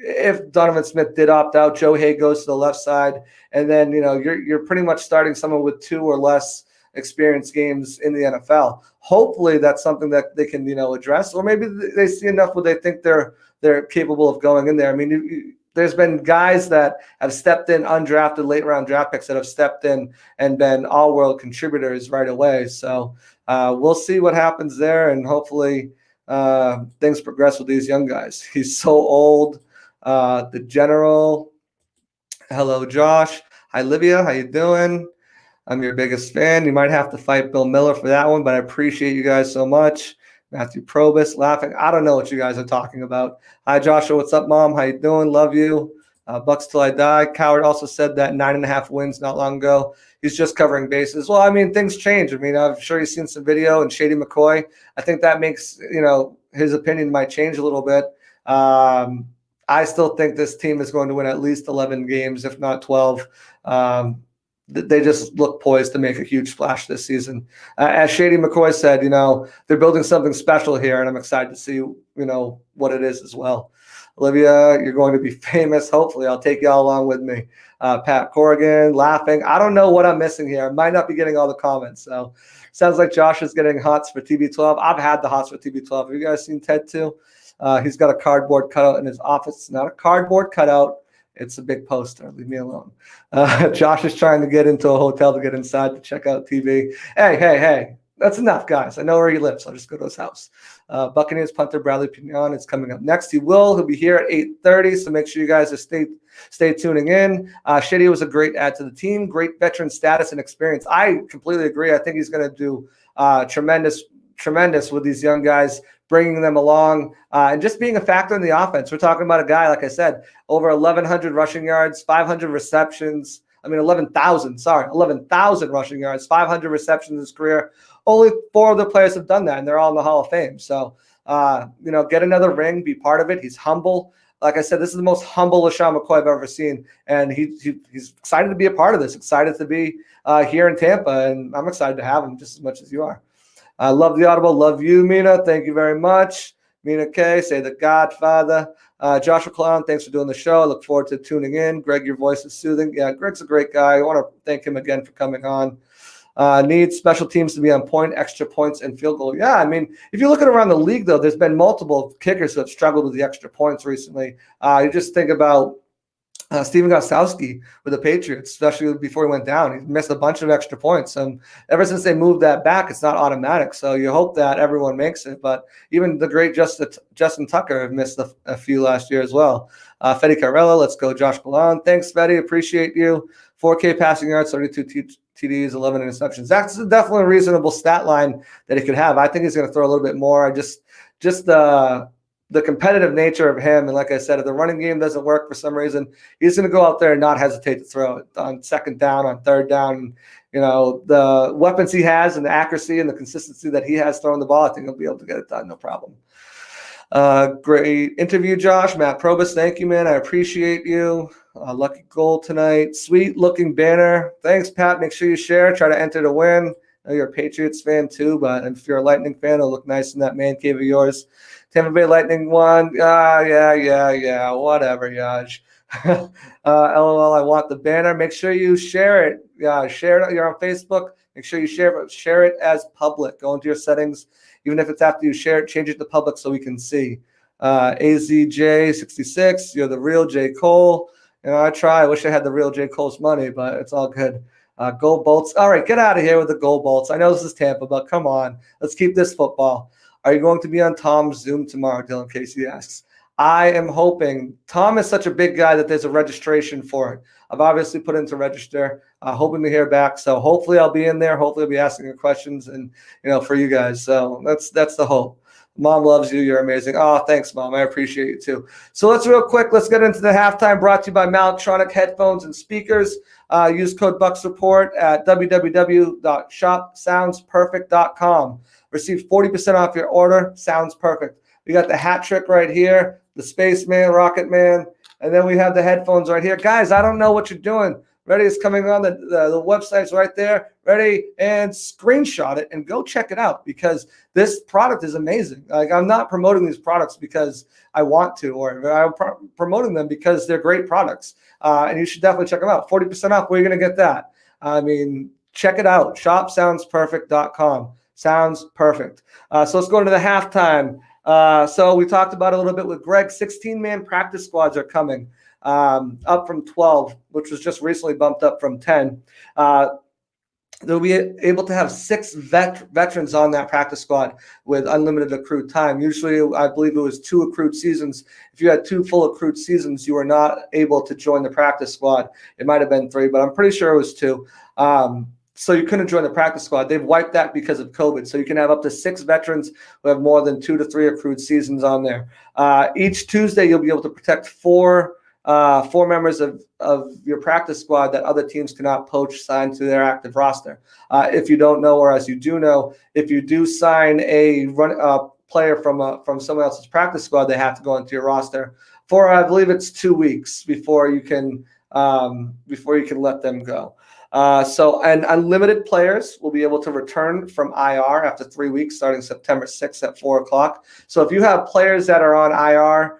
If Donovan Smith did opt out, Joe Hay goes to the left side, and then you're pretty much starting someone with 2 or less experience games in the NFL. Hopefully that's something that they can address, or maybe they see enough where they think they're capable of going in there. I mean, there's been guys that have stepped in, undrafted late round draft picks that have stepped in and been all-world contributors right away. So we'll see what happens there, and hopefully things progress with these young guys. He's so old. The General. Hello, Josh. Hi, Livia. How you doing? I'm your biggest fan. You might have to fight Bill Miller for that one, but I appreciate you guys so much. Matthew Probus laughing. I don't know what you guys are talking about. Hi, Joshua. What's up, Mom? How you doing? Love you. Bucks till I die. Coward also said that 9.5 wins not long ago. He's just covering bases. Well, I mean, things change. I mean, I'm sure you've seen some video and Shady McCoy. I think that makes, his opinion might change a little bit. I still think this team is going to win at least 11 games, if not 12. They just look poised to make a huge splash this season. As Shady McCoy said, they're building something special here, and I'm excited to see, what it is as well. Olivia, you're going to be famous. Hopefully, I'll take y'all along with me. Pat Corrigan laughing. I don't know what I'm missing here. I might not be getting all the comments. So sounds like Josh is getting hots for TB12. I've had the hots for TB12. Have you guys seen Ted too? He's got a cardboard cutout in his office. It's not a cardboard cutout. It's a big poster. Leave me alone. Josh is trying to get into a hotel to get inside to check out TV. Hey. That's enough, guys. I know where he lives. I'll just go to his house. Buccaneers punter Bradley Pinion is coming up next. He'll be here at 8:30, so make sure you guys stay tuning in. Shady was a great add to the team. Great veteran status and experience. I completely agree. I think he's going to do tremendous with these young guys, bringing them along and just being a factor in the offense. We're talking about a guy, like I said, over 1,100 rushing yards, 500 receptions. 11,000 rushing yards, 500 receptions in his career. Only 4 other players have done that, and they're all in the Hall of Fame. So, get another ring, be part of it. He's humble. Like I said, this is the most humble LaShawn McCoy I've ever seen, and he's excited to be a part of this, excited to be here in Tampa, and I'm excited to have him just as much as you are. I love the Audible. Love you, Mina. Thank you very much. Mina K, say the Godfather. Joshua Clown, thanks for doing the show. I look forward to tuning in. Greg, your voice is soothing. Yeah, Greg's a great guy. I want to thank him again for coming on. Needs special teams to be on point, extra points, and field goal. Yeah, I mean, if you look at around the league, though, there's been multiple kickers who have struggled with the extra points recently. You just think about Steven Gostkowski with the Patriots, especially before he went down. He missed a bunch of extra points. And ever since they moved that back, it's not automatic. So you hope that everyone makes it. But even the great Justin Tucker have missed a few last year as well. Fede Carrella, let's go. Josh Galan. Thanks, Fede. Appreciate you. 4K passing yards, 32 TDs, 11 interceptions. That's definitely a reasonable stat line that he could have. I think he's going to throw a little bit more. Just the competitive nature of him. And like I said, if the running game doesn't work for some reason, he's going to go out there and not hesitate to throw it on second down, on third down. The weapons he has and the accuracy and the consistency that he has throwing the ball, I think he'll be able to get it done. No problem. Great interview, Josh. Matt Probus, thank you, man. I appreciate you. Lucky goal tonight. Sweet looking banner. Thanks, Pat. Make sure you share. Try to enter to win. I know you're a Patriots fan too, but if you're a Lightning fan, it'll look nice in that man cave of yours. Tampa Bay Lightning won. Yeah. Whatever, Yaj. LOL, I want the banner. Make sure you share it. Yeah, share it. You're on Facebook. Make sure you share it as public. Go into your settings. Even if it's after you share it, change it to public so we can see. AZJ66, you're the real J. Cole. I try. I wish I had the real J. Cole's money, but it's all good. Gold Bolts. All right, get out of here with the Gold Bolts. I know this is Tampa, but come on. Let's keep this football. Are you going to be on Tom's Zoom tomorrow, Dylan Casey asks. I am hoping. Tom is such a big guy that there's a registration for it. I've obviously put in to register, hoping to hear back. So hopefully I'll be in there. Hopefully I'll be asking your questions and, for you guys. So that's the hope. Mom loves you. You're amazing. Oh, thanks, Mom. I appreciate you too. So let's get into the halftime, brought to you by Maltronic headphones and speakers. Use code BucksReport at www.shopsoundsperfect.com. Receive 40% off your order. Sounds perfect. We got the hat trick right here, the Spaceman, Rocket Man, and then we have the headphones right here. Guys, I don't know what you're doing. Ready is coming on. The website's right there. Ready, and screenshot it and go check it out because this product is amazing. Like, I'm not promoting these products because I want to, or I'm promoting them because they're great products. And you should definitely check them out. 40% off. Where are you going to get that? I mean, check it out. ShopSoundsPerfect.com. Sounds perfect. So let's go into the halftime. So we talked about it a little bit with Greg. 16-man practice squads are coming, up from 12, which was just recently bumped up from 10. They'll be able to have 6 veterans on that practice squad with unlimited accrued time. Usually, I believe it was 2 accrued seasons. If you had 2 full accrued seasons, you were not able to join the practice squad. It might have been 3, but I'm pretty sure it was 2. So you couldn't join the practice squad. They've wiped that because of COVID. So you can have up to 6 veterans who have more than 2 to 3 accrued seasons on there. Each Tuesday, you'll be able to protect 4 members of your practice squad that other teams cannot poach signed to their active roster. If you don't know, or as you do know, if you do sign a player from someone else's practice squad, they have to go into your roster for, I believe it's 2 weeks before you can let them go. And unlimited players will be able to return from IR after 3 weeks, starting September 6th at 4:00. So if you have players that are on IR,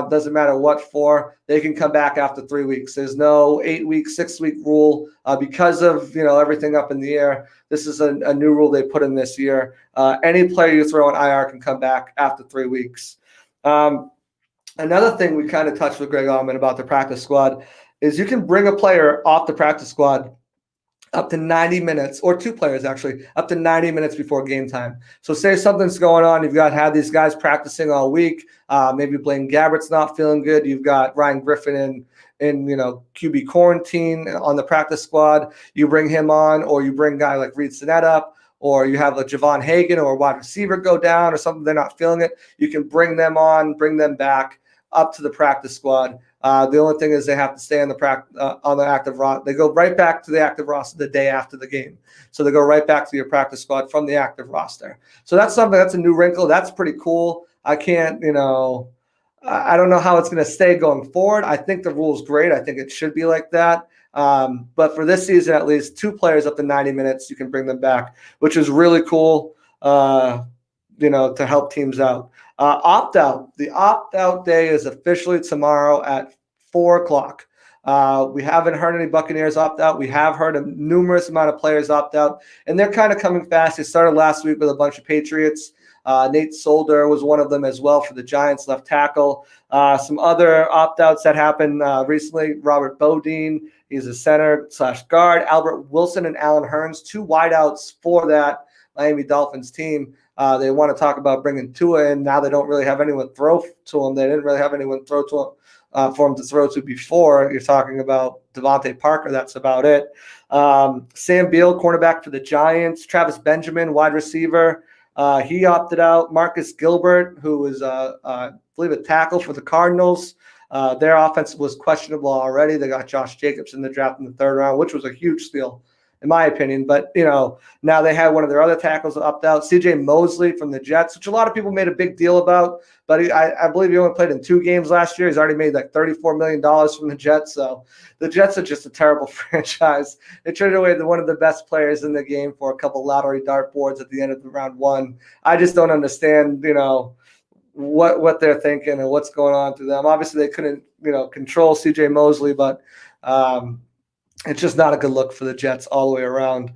doesn't matter what for, they can come back after 3 weeks. There's no 8-week, 6-week rule because of everything up in the air. This is a new rule they put in this year. Any player you throw on IR can come back after 3 weeks. Another thing we kind of touched with Greg Allman about the practice squad is you can bring a player off the practice squad up to 90 minutes, or 2 players actually, up to 90 minutes before game time. So say something's going on, you've had these guys practicing all week, maybe Blaine Gabbert's not feeling good, you've got Ryan Griffin in QB quarantine on the practice squad, you bring him on, or you bring a guy like Reed Sinnett up, or you have a Javon Hagan or a wide receiver go down or something, they're not feeling it, you can bring them on, bring them back up to the practice squad. The only thing is they have to stay on the active roster. They go right back to the active roster the day after the game. So they go right back to your practice squad from the active roster. So that's a new wrinkle. That's pretty cool. I don't know how it's going to stay going forward. I think the rule is great. I think it should be like that. But for this season, at least 2 players up to 90 minutes, you can bring them back, which is really cool, to help teams out. Opt-out. The opt-out day is officially tomorrow at 4:00. We haven't heard any Buccaneers opt out. We have heard a numerous amount of players opt out, and they're kind of coming fast. They started last week with a bunch of Patriots. Nate Solder was one of them as well for the Giants left tackle. Some other opt-outs that happened recently. Robert Bodine, he's a center/guard. Albert Wilson and Alan Hearns, 2 wideouts for that Miami Dolphins team. They want to talk about bringing Tua in. Now they don't really have anyone throw to him. They didn't really have anyone throw to him for him to throw to before. You're talking about Devontae Parker. That's about it. Sam Beal, cornerback for the Giants. Travis Benjamin, wide receiver. He opted out. Marcus Gilbert, who was, I believe, a tackle for the Cardinals. Their offense was questionable already. They got Josh Jacobs in the draft in the 3rd round, which was a huge steal, in my opinion. But, now they had one of their other tackles opt out. C.J. Mosley from the Jets, which a lot of people made a big deal about. But I believe he only played in 2 games last year. He's already made like $34 million from the Jets. So the Jets are just a terrible franchise. They traded away one of the best players in the game for a couple lottery dartboards at the end of the round 1. I just don't understand, what they're thinking and what's going on through them. Obviously, they couldn't control C.J. Mosley, but it's just not a good look for the Jets all the way around.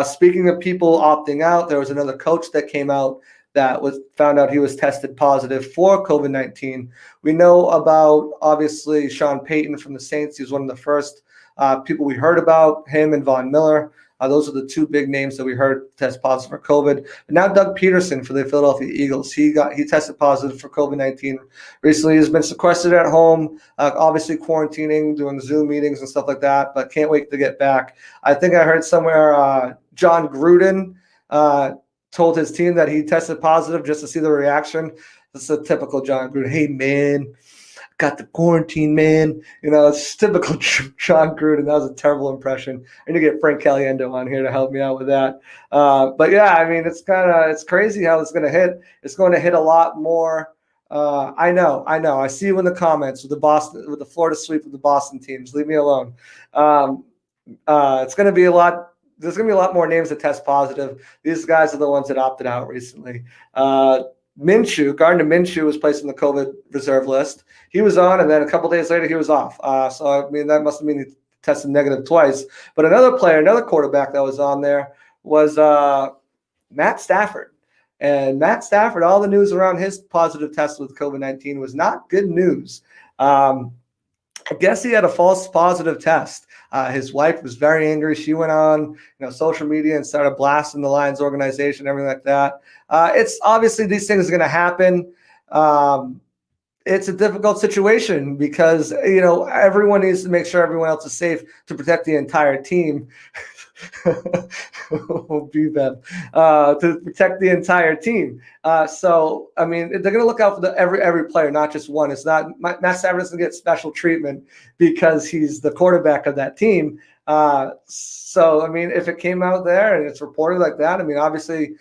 Speaking of people opting out, there was another coach that came out that found out he was tested positive for COVID-19. We know about, obviously, Sean Payton from the Saints. He was one of the first people we heard about, him and Von Miller. Those are the two big names that we heard test positive for COVID. But now Doug Peterson for the Philadelphia Eagles, he tested positive for COVID-19 recently. He's been sequestered at home, obviously quarantining, doing Zoom meetings and stuff like that, but can't wait to get back. I think I heard somewhere John Gruden told his team that he tested positive just to see the reaction. That's a typical John Gruden. Hey, man, got the quarantine, man. It's typical John Gruden. That was a terrible impression. I need to get Frank Caliendo on here to help me out with that. But yeah, I mean, it's crazy how it's going to hit. It's going to hit a lot more. I know. I see you in the comments with the Florida sweep of the Boston teams. Leave me alone. It's going to be a lot. There's going to be a lot more names that test positive. These guys are the ones that opted out recently. Gardner Minshew was placed on the COVID reserve list. He was on, and then a couple days later, he was off. So, I mean, that must mean he tested negative twice. But another quarterback that was on there was Matt Stafford. And Matt Stafford, all the news around his positive test with COVID-19 was not good news. I guess he had a false positive test. His wife was very angry. She went on, social media and started blasting the Lions organization, everything like that. It's obviously these things are going to happen. It's a difficult situation because, everyone needs to make sure everyone else is safe to protect the entire team. To protect the entire team. So, I mean, they're going to look out for every player, not just one. It's not Matt Stafford doesn't get special treatment because he's the quarterback of that team. So, I mean, if it came out there and it's reported like that, I mean, obviously,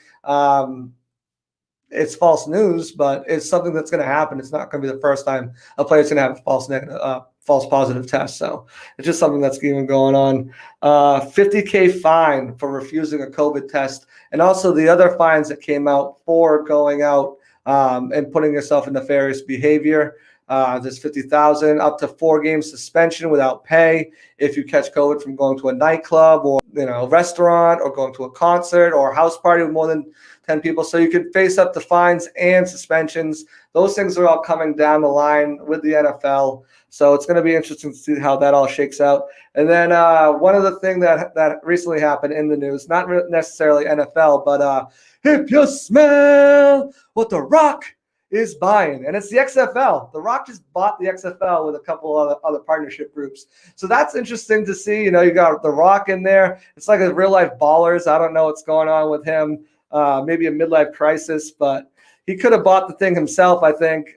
it's false news, but it's something that's going to happen. It's not going to be the first time a player's going to have a false positive test. So it's just something that's even going on. $50,000 fine for refusing a COVID test. And also the other fines that came out for going out and putting yourself in nefarious behavior. There's $50,000 up to 4 game suspension without pay if you catch COVID from going to a nightclub or a restaurant or going to a concert or a house party with more than 10 people. So you could face up to fines and suspensions. Those things are all coming down the line with the NFL. So it's going to be interesting to see how that all shakes out. And then one other thing that recently happened in the news, not necessarily NFL, but if you smell what The Rock is buying, and it's the XFL. The Rock just bought the XFL with a couple other partnership groups. So that's interesting to see. You got The Rock in there. It's like a real life Ballers. I don't know what's going on with him. Maybe a midlife crisis, but he could have bought the thing himself, I think,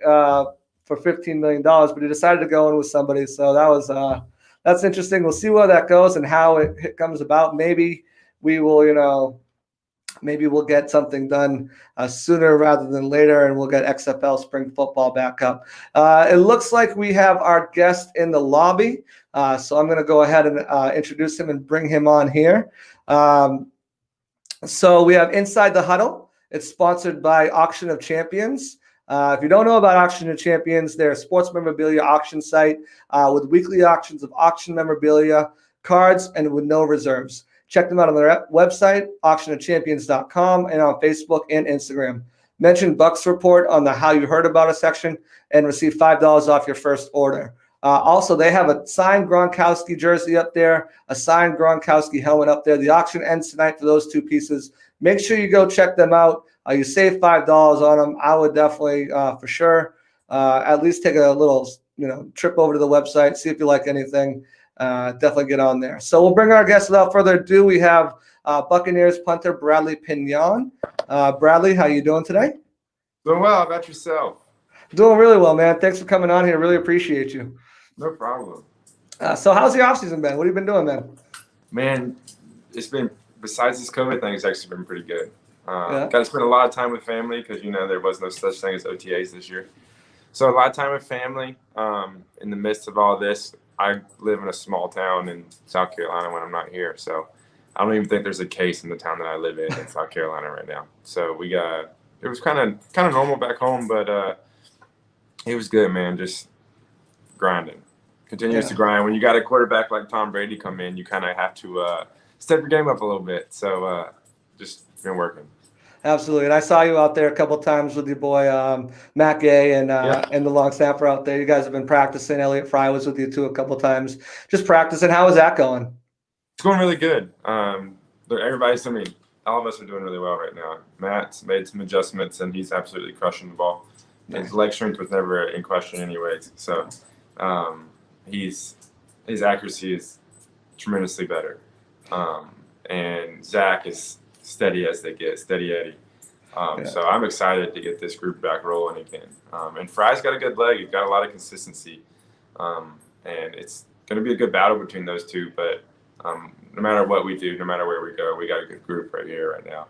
for $15 million, but he decided to go in with somebody. So that's interesting. We'll see where that goes and how it comes about. Maybe we will, maybe we'll get something done sooner rather than later, and we'll get XFL spring football back up. It looks like we have our guest in the lobby. So I'm going to go ahead and introduce him and bring him on here. So we have Inside the Huddle. It's sponsored by Auction of Champions. If you don't know about Auction of Champions, they're a sports memorabilia auction site with weekly auctions of auction memorabilia, cards, and with no reserves. Check them out on their website, auctionofchampions.com, and on Facebook and Instagram. Mention Bucks Report on the How You Heard About Us section and receive $5 off your first order. Also, they have a signed Gronkowski jersey up there, a signed Gronkowski helmet up there. The auction ends tonight for those 2 pieces. Make sure you go check them out. You save $5 on them. I would definitely, for sure, at least take a little, trip over to the website, see if you like anything. Definitely get on there. So we'll bring our guests. Without further ado, we have Buccaneers punter Bradley Pinion. Bradley, how you doing today? Doing well. How about yourself? Doing really well, man. Thanks for coming on here. Really appreciate you. No problem. So how's the offseason been? What have you been doing, man? Man, it's been, besides this COVID thing, it's actually been pretty good. Got to spend a lot of time with family because, there was no such thing as OTAs this year. So a lot of time with family. In the midst of all this, I live in a small town in South Carolina when I'm not here. So I don't even think there's a case in the town that I live in South Carolina right now. So we got it was kind of normal back home, but it was good, man. Just grinding, continues to grind. When you got a quarterback like Tom Brady come in, you kind of have to step your game up a little bit. So just been working. Absolutely, and I saw you out there a couple times with your boy Matt Gay and the long snapper out there. You guys have been practicing. Elliott Fry was with you too a couple times, just practicing. How is that going? It's going really good. Everybody's, I mean, all of us are doing really well right now. Matt's made some adjustments, and he's absolutely crushing the ball. Nice. His leg strength was never in question anyways. So his accuracy is tremendously better. And Zach is steady as they get, steady Eddie. So I'm excited to get this group back rolling again. And Fry's got a good leg. He's got a lot of consistency. And it's going to be a good battle between those two. But no matter what we do, no matter where we go, we got a good group right here, right now.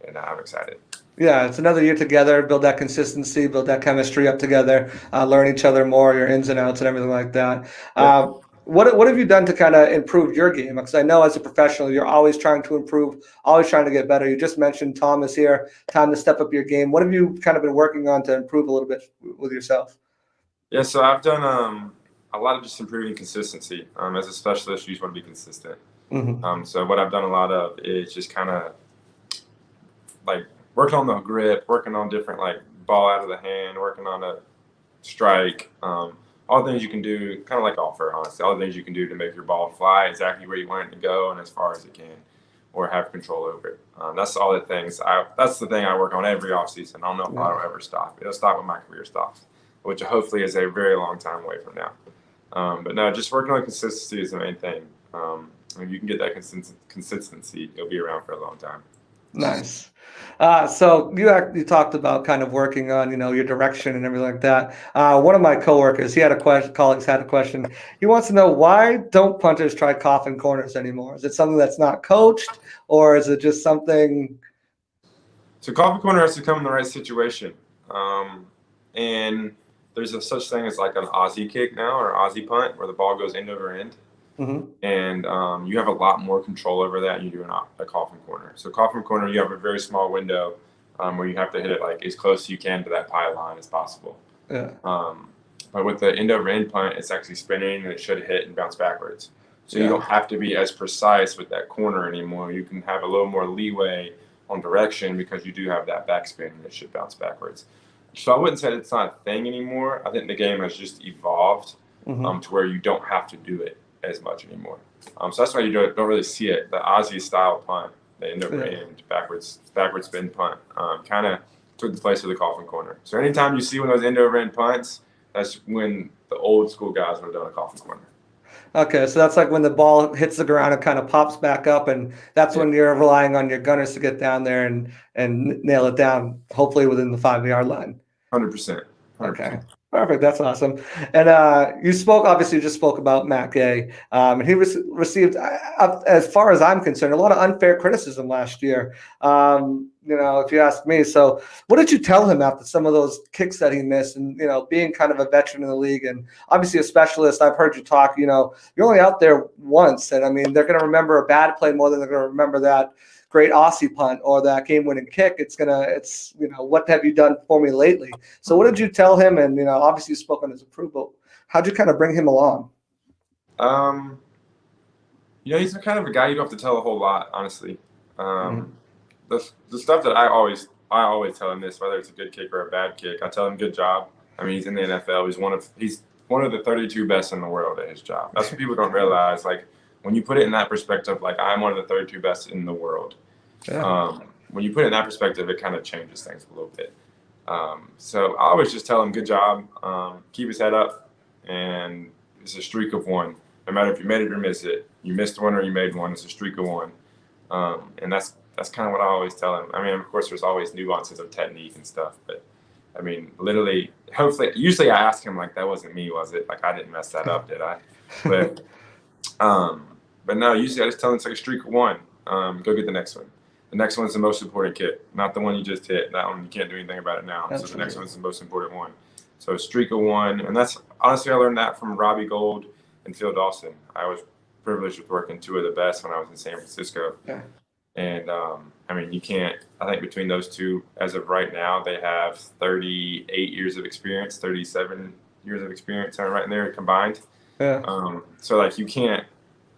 And I'm excited. Yeah, it's another year together, build that consistency, build that chemistry up together, learn each other more, your ins and outs and everything like that. Yeah. What have you done to kind of improve your game? Because I know as a professional, you're always trying to improve, always trying to get better. You just mentioned Tom is here, time to step up your game. What have you kind of been working on to improve a little bit with yourself? Yeah, so I've done a lot of just improving consistency. As a specialist, you just want to be consistent. Mm-hmm. So what I've done a lot of is just kind of like working on the grip, working on different like ball out of the hand, working on a strike, all the things you can do, kind of like golfer, honestly, all the things you can do to make your ball fly exactly where you want it to go and as far as it can, or have control over it. That's all the things. That's the thing I work on every offseason. I don't know if I'll ever stop. It'll stop when my career stops, which hopefully is a very long time away from now. But no, just working on consistency is the main thing. When you can get that consistency, you'll be around for a long time. Nice. So you talked about kind of working on, your direction and everything like that. One of my coworkers, colleagues had a question. He wants to know, why don't punters try coffin corners anymore? Is it something that's not coached, or is it just something? So coffin corner has to come in the right situation. And there's a such thing as like an Aussie kick now, or Aussie punt, where the ball goes end over end. Mm-hmm. And you have a lot more control over that. You do a coffin corner. So coffin corner, you have a very small window where you have to hit it like as close as you can to that pylon as possible. Yeah. But with the end over end punt, it's actually spinning and it should hit and bounce backwards. So you don't have to be as precise with that corner anymore. You can have a little more leeway on direction because you do have that backspin and it should bounce backwards. So I wouldn't say it's not a thing anymore. I think the game has just evolved to where you don't have to do it as much anymore. So that's why you don't really see it. The Aussie style punt, the end over end, backwards spin punt, kind of took the place of the coffin corner. So anytime you see one of those end over end punts, that's when the old school guys would have done a coffin corner. Okay, so that's like when the ball hits the ground and kind of pops back up, and that's when you're relying on your gunners to get down there and nail it down, hopefully within the 5-yard line. 100%. Okay. Perfect. That's awesome. And you just spoke about Matt Gay. And he received, as far as I'm concerned, a lot of unfair criticism last year, if you ask me. So what did you tell him after some of those kicks that he missed and, being kind of a veteran in the league and obviously a specialist? I've heard you talk, you're only out there once. And, I mean, they're going to remember a bad play more than they're going to remember that great Aussie punt or that game-winning kick. What have you done for me lately? So what did you tell him? And, obviously you spoke on his approval. How'd you kind of bring him along? He's kind of a guy you don't have to tell a whole lot, honestly. The stuff that I always tell him this, whether it's a good kick or a bad kick, I tell him good job. I mean, he's in the NFL. He's one of the 32 best in the world at his job. That's what people don't realize. Like, when you put it in that perspective, like, I'm one of the 32 best in the world. Yeah. When you put it in that perspective, it kind of changes things a little bit. So I always just tell him, good job, keep his head up, and it's a streak of one. No matter if you made it or missed it, you missed one or you made one, it's a streak of one. And that's kind of what I always tell him. I mean, of course, there's always nuances of technique and stuff, but I mean, literally, usually I ask him, like, that wasn't me, was it? Like, I didn't mess that up, did I? But no, usually I just tell him it's like a streak of one. Go get the next one. The next one's the most important kick, not the one you just hit. That one, you can't do anything about it now. So the next one's the most important one. So streak of one. And that's, honestly, I learned that from Robbie Gould and Phil Dawson. I was privileged with working two of the best when I was in San Francisco. Yeah. And I mean, you can't. I think between those two, as of right now, they have 38 years of experience, 37 years of experience, right in there combined. Yeah. So like you can't.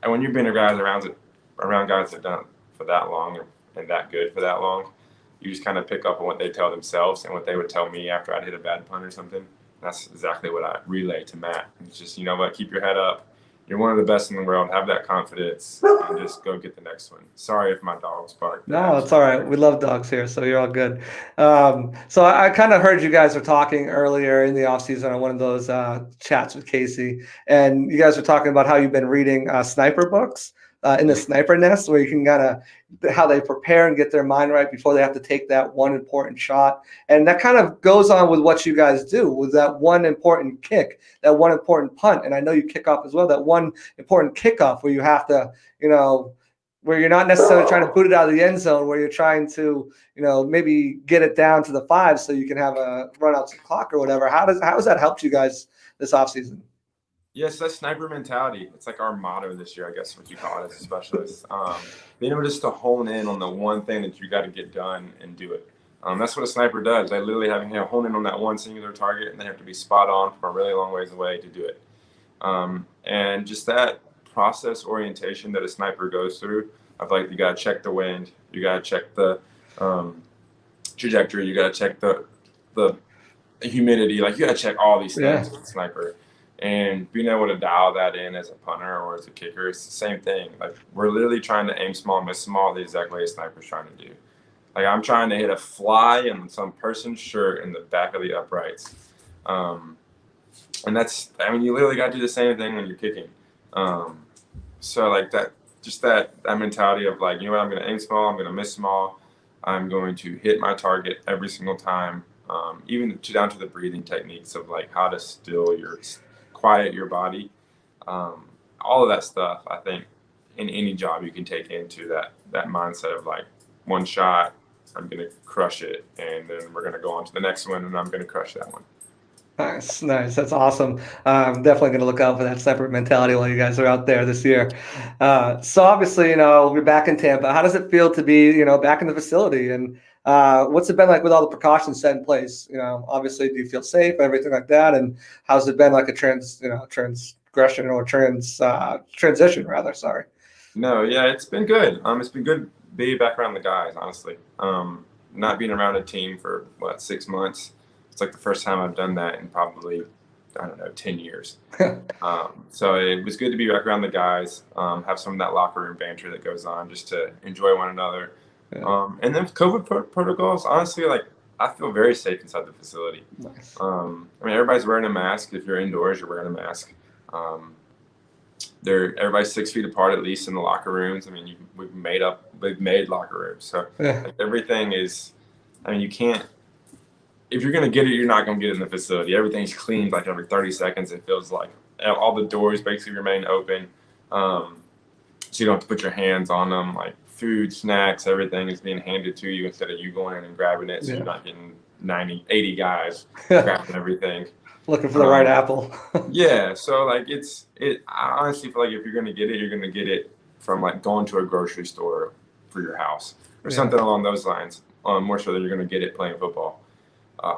And when you've been around guys that have done it for that long and that good for that long, you just kind of pick up on what they tell themselves and what they would tell me after I'd hit a bad punt or something. That's exactly what I relay to Matt. It's just, you know what, keep your head up. You're one of the best in the world. Have that confidence and just go get the next one. Sorry if my dogs bark. No, it's all right. We love dogs here, so you're all good. So I kind of heard you guys were talking earlier in the off season on one of those chats with Casey, and you guys were talking about how you've been reading sniper books in the sniper nest, where you can kind of how they prepare and get their mind right before they have to take that one important shot. And that kind of goes on with what you guys do with that one important kick, that one important punt. And I know you kick off as well, that one important kickoff where you have to, where you're not necessarily trying to boot it out of the end zone, where you're trying to, maybe get it down to the 5 so you can have a run out to the clock or whatever. How has that helped you guys this offseason? Yes, that's sniper mentality. It's like our motto this year, I guess, what you call it as a specialist. Being able just to hone in on the one thing that you got to get done and do it. That's what a sniper does. They literally have to hone in on that one singular target, and they have to be spot on from a really long ways away to do it. And just that process orientation that a sniper goes through, I feel like you got to check the wind, you got to check the trajectory, you got to check the humidity. Like you got to check all these things with a sniper. And being able to dial that in as a punter or as a kicker, it's the same thing. Like we're literally trying to aim small, miss small, the exact way a sniper's trying to do. Like I'm trying to hit a fly on some person's shirt in the back of the uprights. And you literally got to do the same thing when you're kicking. So like that mentality of like, you know what, I'm going to aim small, I'm going to miss small, I'm going to hit my target every single time. Even down to the breathing techniques of like how to quiet your body. All of that stuff, I think, in any job you can take into that mindset of like one shot, I'm going to crush it, and then we're going to go on to the next one, and I'm going to crush that one. Nice. That's awesome. I'm definitely going to look out for that separate mentality while you guys are out there this year. So obviously, we're back in Tampa. How does it feel to be, back in the facility? And what's it been like with all the precautions set in place? Obviously, do you feel safe, everything like that? And how's it been like a transgression or transition rather? Sorry. No, yeah, it's been good. It's been good being back around the guys, honestly. Not being around a team for 6 months. It's like the first time I've done that in probably, 10 years. So it was good to be back around the guys, have some of that locker room banter that goes on just to enjoy one another. Yeah. And then COVID protocols, honestly, like I feel very safe inside the facility. Nice. Everybody's wearing a mask. If you're indoors, you're wearing a mask. Everybody's 6 feet apart, at least in the locker rooms. We've made locker rooms. So like, everything is, you can't, if you're going to get it, you're not going to get it in the facility. Everything's cleaned like every 30 seconds. It feels like all the doors basically remain open. So you don't have to put your hands on them. Like food, snacks, everything is being handed to you instead of you going in and grabbing it. So you're not getting 80 guys grabbing everything. Looking for the right apple. Yeah. So like I honestly feel like if you're going to get it, you're going to get it from like going to a grocery store for your house or something along those lines. More so than you're going to get it playing football.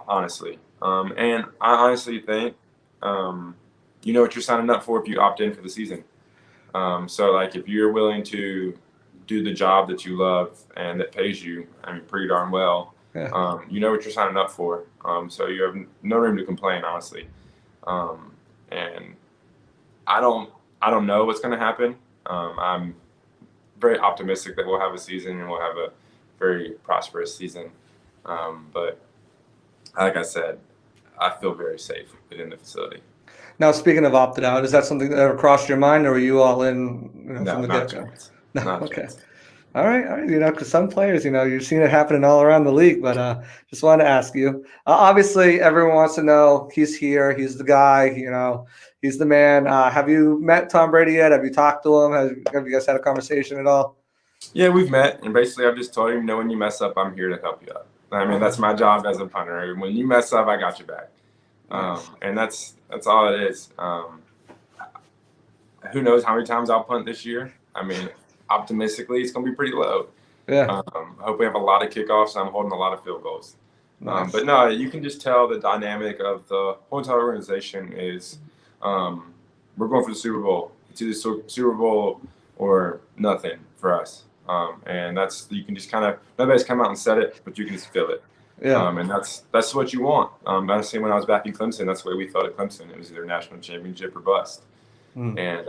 Honestly. And I honestly think, you know what you're signing up for if you opt in for the season. So like if you're willing to do the job that you love and that pays you, pretty darn well, you know what you're signing up for. So you have no room to complain, honestly. And I don't know what's going to happen. I'm very optimistic that we'll have a season and we'll have a very prosperous season. But like I said, I feel very safe within the facility. Now, speaking of opted out, is that something that ever crossed your mind, or were you all in from the get-go? No, okay. All right. Because some players, you've seen it happening all around the league, but just wanted to ask you. Obviously, everyone wants to know he's here, he's the guy, he's the man. Have you met Tom Brady yet? Have you talked to him? Have you guys had a conversation at all? Yeah, we've met, and basically I've just told him, when you mess up, I'm here to help you out. That's my job as a punter. When you mess up, I got your back. And that's all it is. Who knows how many times I'll punt this year? Optimistically, it's going to be pretty low. Yeah. I hope we have a lot of kickoffs. I'm holding a lot of field goals. Nice. But no, you can just tell the dynamic of the whole entire organization is we're going for the Super Bowl. It's either Super Bowl or nothing for us. And that's, you can just kind of, nobody's come out and said it, but you can just feel it. Yeah. And that's what you want. Honestly, when I was back in Clemson, that's the way we felt at Clemson. It was either national championship or bust. And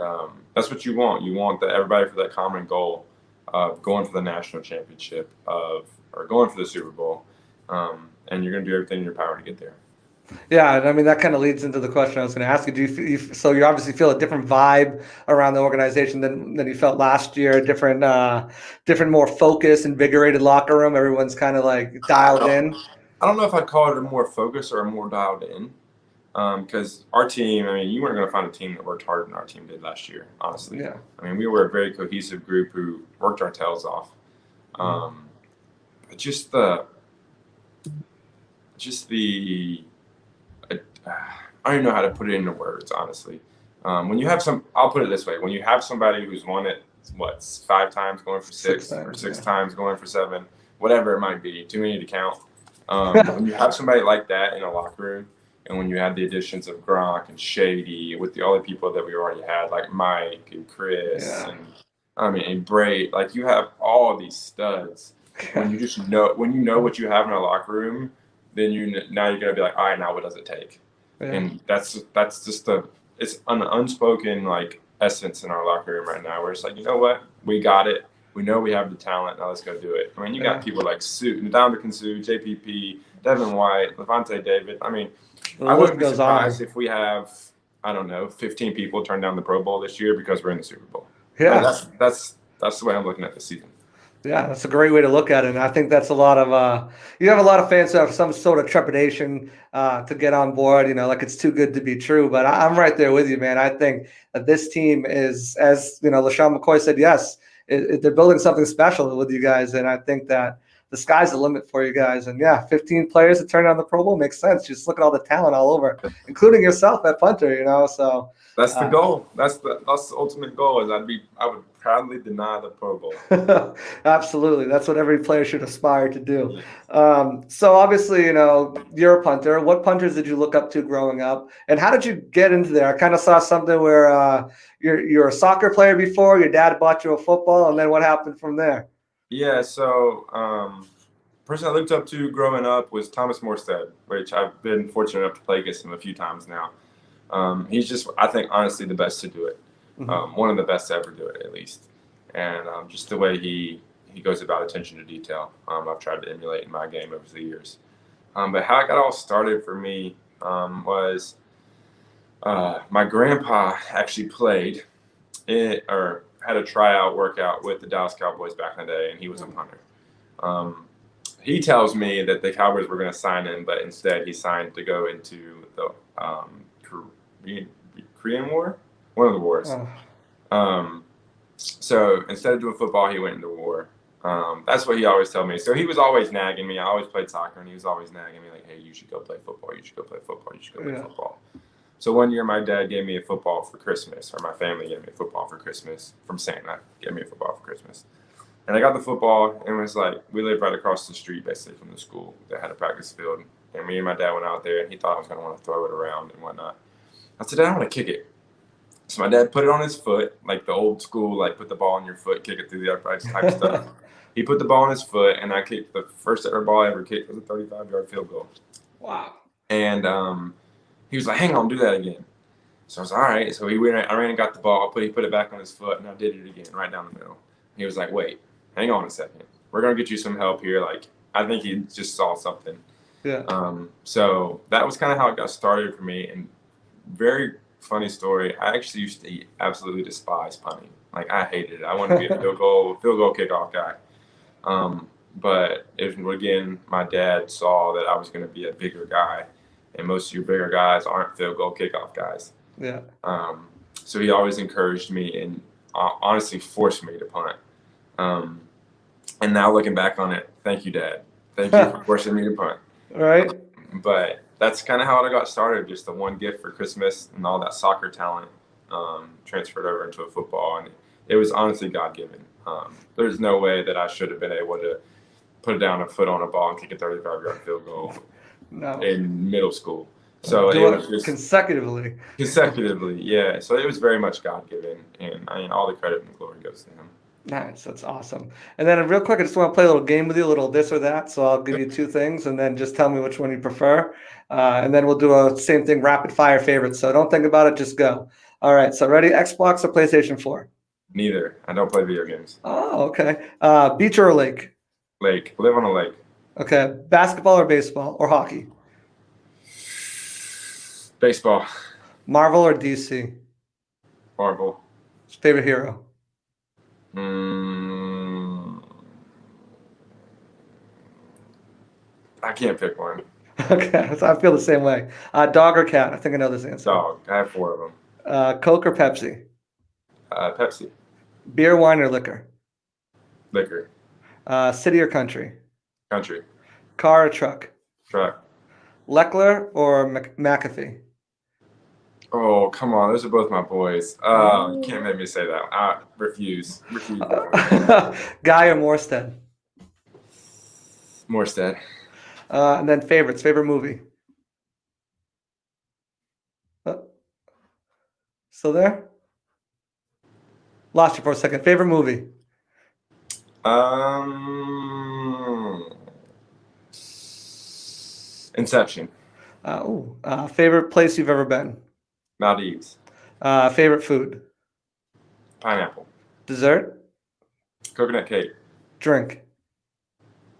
that's what you want. You want everybody for that common goal of going for the national championship or going for the Super Bowl. And you're going to do everything in your power to get there. Yeah, and I mean that kind of leads into the question I was going to ask you. Do so you obviously feel a different vibe around the organization than you felt last year? Different, more focused, invigorated locker room. Everyone's kind of like dialed in. I don't know if I'd call it a more focused or a more dialed in, because our team. I mean, you weren't going to find a team that worked harder than our team did last year. Honestly, Yeah. I mean, we were a very cohesive group who worked our tails off. But just the I don't even know how to put it into words, honestly. When you have I'll put it this way: when you have somebody who's won it, 5 times going for 6 or 6 times going for 7, whatever it might be, too many to count. When you have somebody like that in a locker room, and when you have the additions of Gronk and Shady with the other people that we already had, like Mike and Chris and Bray, like you have all of these studs. When you know what you have in a locker room, then now you're gonna be like, all right, now what does it take? Yeah. And that's just it's an unspoken like essence in our locker room right now, where it's like, you know what, we got it. We know we have the talent. Now let's go do it. I mean, you got people like Ndamukong Suh, JPP, Devin White, Levante David. I mean, I wouldn't be surprised if we have, I don't know, 15 people turn down the Pro Bowl this year because we're in the Super Bowl. Yeah, that's the way I'm looking at the season. Yeah, that's a great way to look at it. And I think that's a lot of you have a lot of fans who have some sort of trepidation to get on board, like it's too good to be true. But I'm right there with you, man. I think that this team is, as LaShawn McCoy said, yes, they're building something special with you guys. And I think that the sky's the limit for you guys. And yeah, 15 players to turn on the Pro Bowl makes sense. Just look at all the talent all over, including yourself at punter, so. That's the goal. That's the ultimate goal. Is I would proudly deny the Pro Bowl. Absolutely, that's what every player should aspire to do. So obviously, you're a punter. What punters did you look up to growing up, and how did you get into there? I kind of saw something where you're a soccer player before. Your dad bought you a football, and then what happened from there? Yeah. So, person I looked up to growing up was Thomas Morstead, which I've been fortunate enough to play against him a few times now. He's just, I think, honestly, the best to do it. One of the best to ever do it, at least. And just the way he goes about attention to detail, I've tried to emulate in my game over the years. But how it got all started for me was my grandpa actually played or had a tryout workout with the Dallas Cowboys back in the day, and he was a punter. He tells me that the Cowboys were going to sign him, but instead he signed to go into the Korean War, one of the wars. So instead of doing football, he went into war. That's what he always told me. So he was always nagging me. I always played soccer, and he was always nagging me like, "Hey, you should go play football. You should go play football. You should go play football." So one year, my dad gave me a football for Christmas, or my family gave me a football for Christmas from Santa. Gave me a football for Christmas, and I got the football, and it was like we lived right across the street, basically from the school that had a practice field. And me and my dad went out there, and he thought I was going to want to throw it around and whatnot. I said, "Dad, I want to kick it." So my dad put it on his foot, like the old school, like put the ball on your foot, kick it through the uprights type stuff. He put the ball on his foot, and I kicked the first ever ball I ever kicked was a 35-yard field goal. Wow. And he was like, "Hang on, do that again." So I was like, all right. So I ran and got the ball, he put it back on his foot, and I did it again, right down the middle. He was like, "Wait, hang on a second. We're going to get you some help here." Like, I think he just saw something. Yeah. So that was kind of how it got started for me. And very funny story. I actually used to absolutely despise punting. Like, I hated it. I wanted to be a field goal kickoff guy. But again, my dad saw that I was going to be a bigger guy, and most of your bigger guys aren't field goal kickoff guys. Yeah. So he always encouraged me and honestly forced me to punt. And now looking back on it, thank you, Dad. Thank you for forcing me to punt. Right. But that's kind of how it got started. Just the one gift for Christmas, and all that soccer talent transferred over into a football. And it was honestly God-given. There's no way that I should have been able to put down a foot on a ball and kick a 35-yard field goal in middle school. So it was just consecutively, yeah. So it was very much God-given, and I mean, all the credit and the glory goes to him. Nice, that's awesome. And then real quick, I just want to play a little game with you, a little this or that. So I'll give you two things, and then just tell me which one you prefer. And then we'll do a same thing, rapid fire favorites. So don't think about it, just go. All right, so ready? Xbox or PlayStation 4? Neither. I don't play video games. Oh, okay. Beach or a lake? Lake. Live on a lake. Okay. Basketball or baseball or hockey? Baseball. Marvel or DC? Marvel. Favorite hero? I can't pick one. Okay, so I feel the same way. Dog or cat? I think I know this answer. Dog. I have 4 of them. Coke or Pepsi? Pepsi. Beer, wine, or liquor? Liquor. City or country? Country. Car or truck? Truck. Leckler or McAfee? Oh, come on. Those are both my boys. You can't make me say that. I refuse. Guy or Morstead? Morstead. And then favorites. Favorite movie? Still there? Lost you for a second. Favorite movie? Inception. Favorite place you've ever been? Maldives. Favorite food? Pineapple. Dessert? Coconut cake. Drink?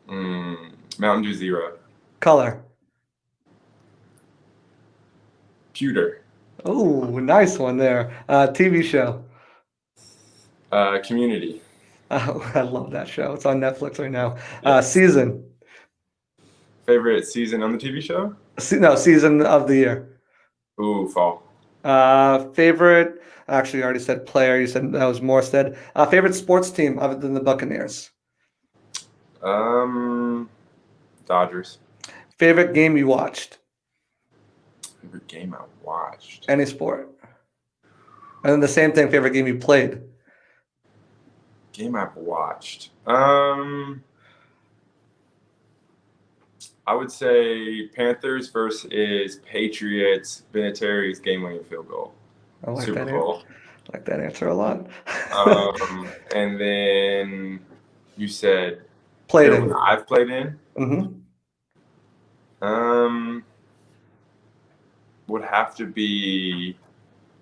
Mountain Dew Zero. Color? Pewter. Oh, nice one there. TV show? Community. Oh, I love that show. It's on Netflix right now. Season? Favorite season on the TV show? No, season of the year. Ooh, fall. Favorite, actually, you already said player. You said that was Morstead. Favorite sports team other than the Buccaneers? Dodgers. Favorite game you watched? Favorite game I watched? Any sport. And then the same thing, favorite game you played? Game I've watched. I would say Panthers versus Patriots. Vinatieri's game-winning field goal. I like Super that Bowl. I like that answer a lot. And then you said played in. I've played in. Would have to be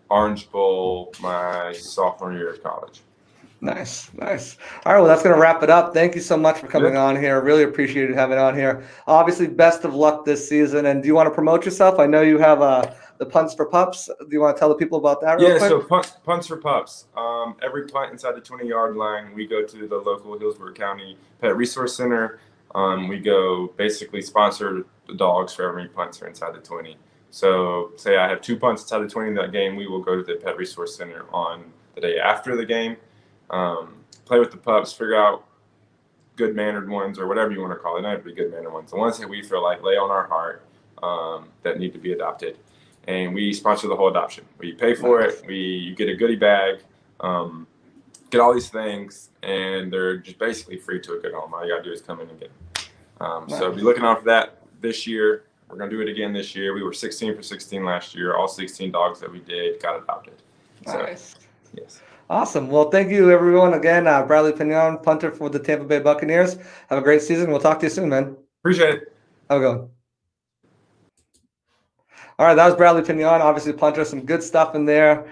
Orange Bowl my sophomore year of college. Nice. All right, well, that's going to wrap it up. Thank you so much for coming on here. Really appreciated having on here. Obviously, best of luck this season. And do you want to promote yourself? I know you have the Punts for Pups. Do you want to tell the people about that real quick? So Punts for Pups. Every punt inside the 20-yard line, we go to the local Hillsborough County Pet Resource Center. We go basically sponsor the dogs for every punts are inside the 20. So say I have 2 punts inside the 20 in that game, we will go to the Pet Resource Center on the day after the game. Play with the pups, figure out good-mannered ones or whatever you want to call it. Not to be good-mannered ones. The ones that we feel like lay on our heart that need to be adopted. And we sponsor the whole adoption. We pay for it. You get a goodie bag, get all these things, and they're just basically free to a good home. All you got to do is come in and get them. So be looking out for that this year. We're going to do it again this year. We were 16 for 16 last year. All 16 dogs that we did got adopted. So, nice. Yes. Awesome. Well, thank you, everyone. Again, Bradley Pignon, punter for the Tampa Bay Buccaneers. Have a great season. We'll talk to you soon, man. Appreciate it. Have a good one. All right, that was Bradley Pignon, obviously punter, some good stuff in there.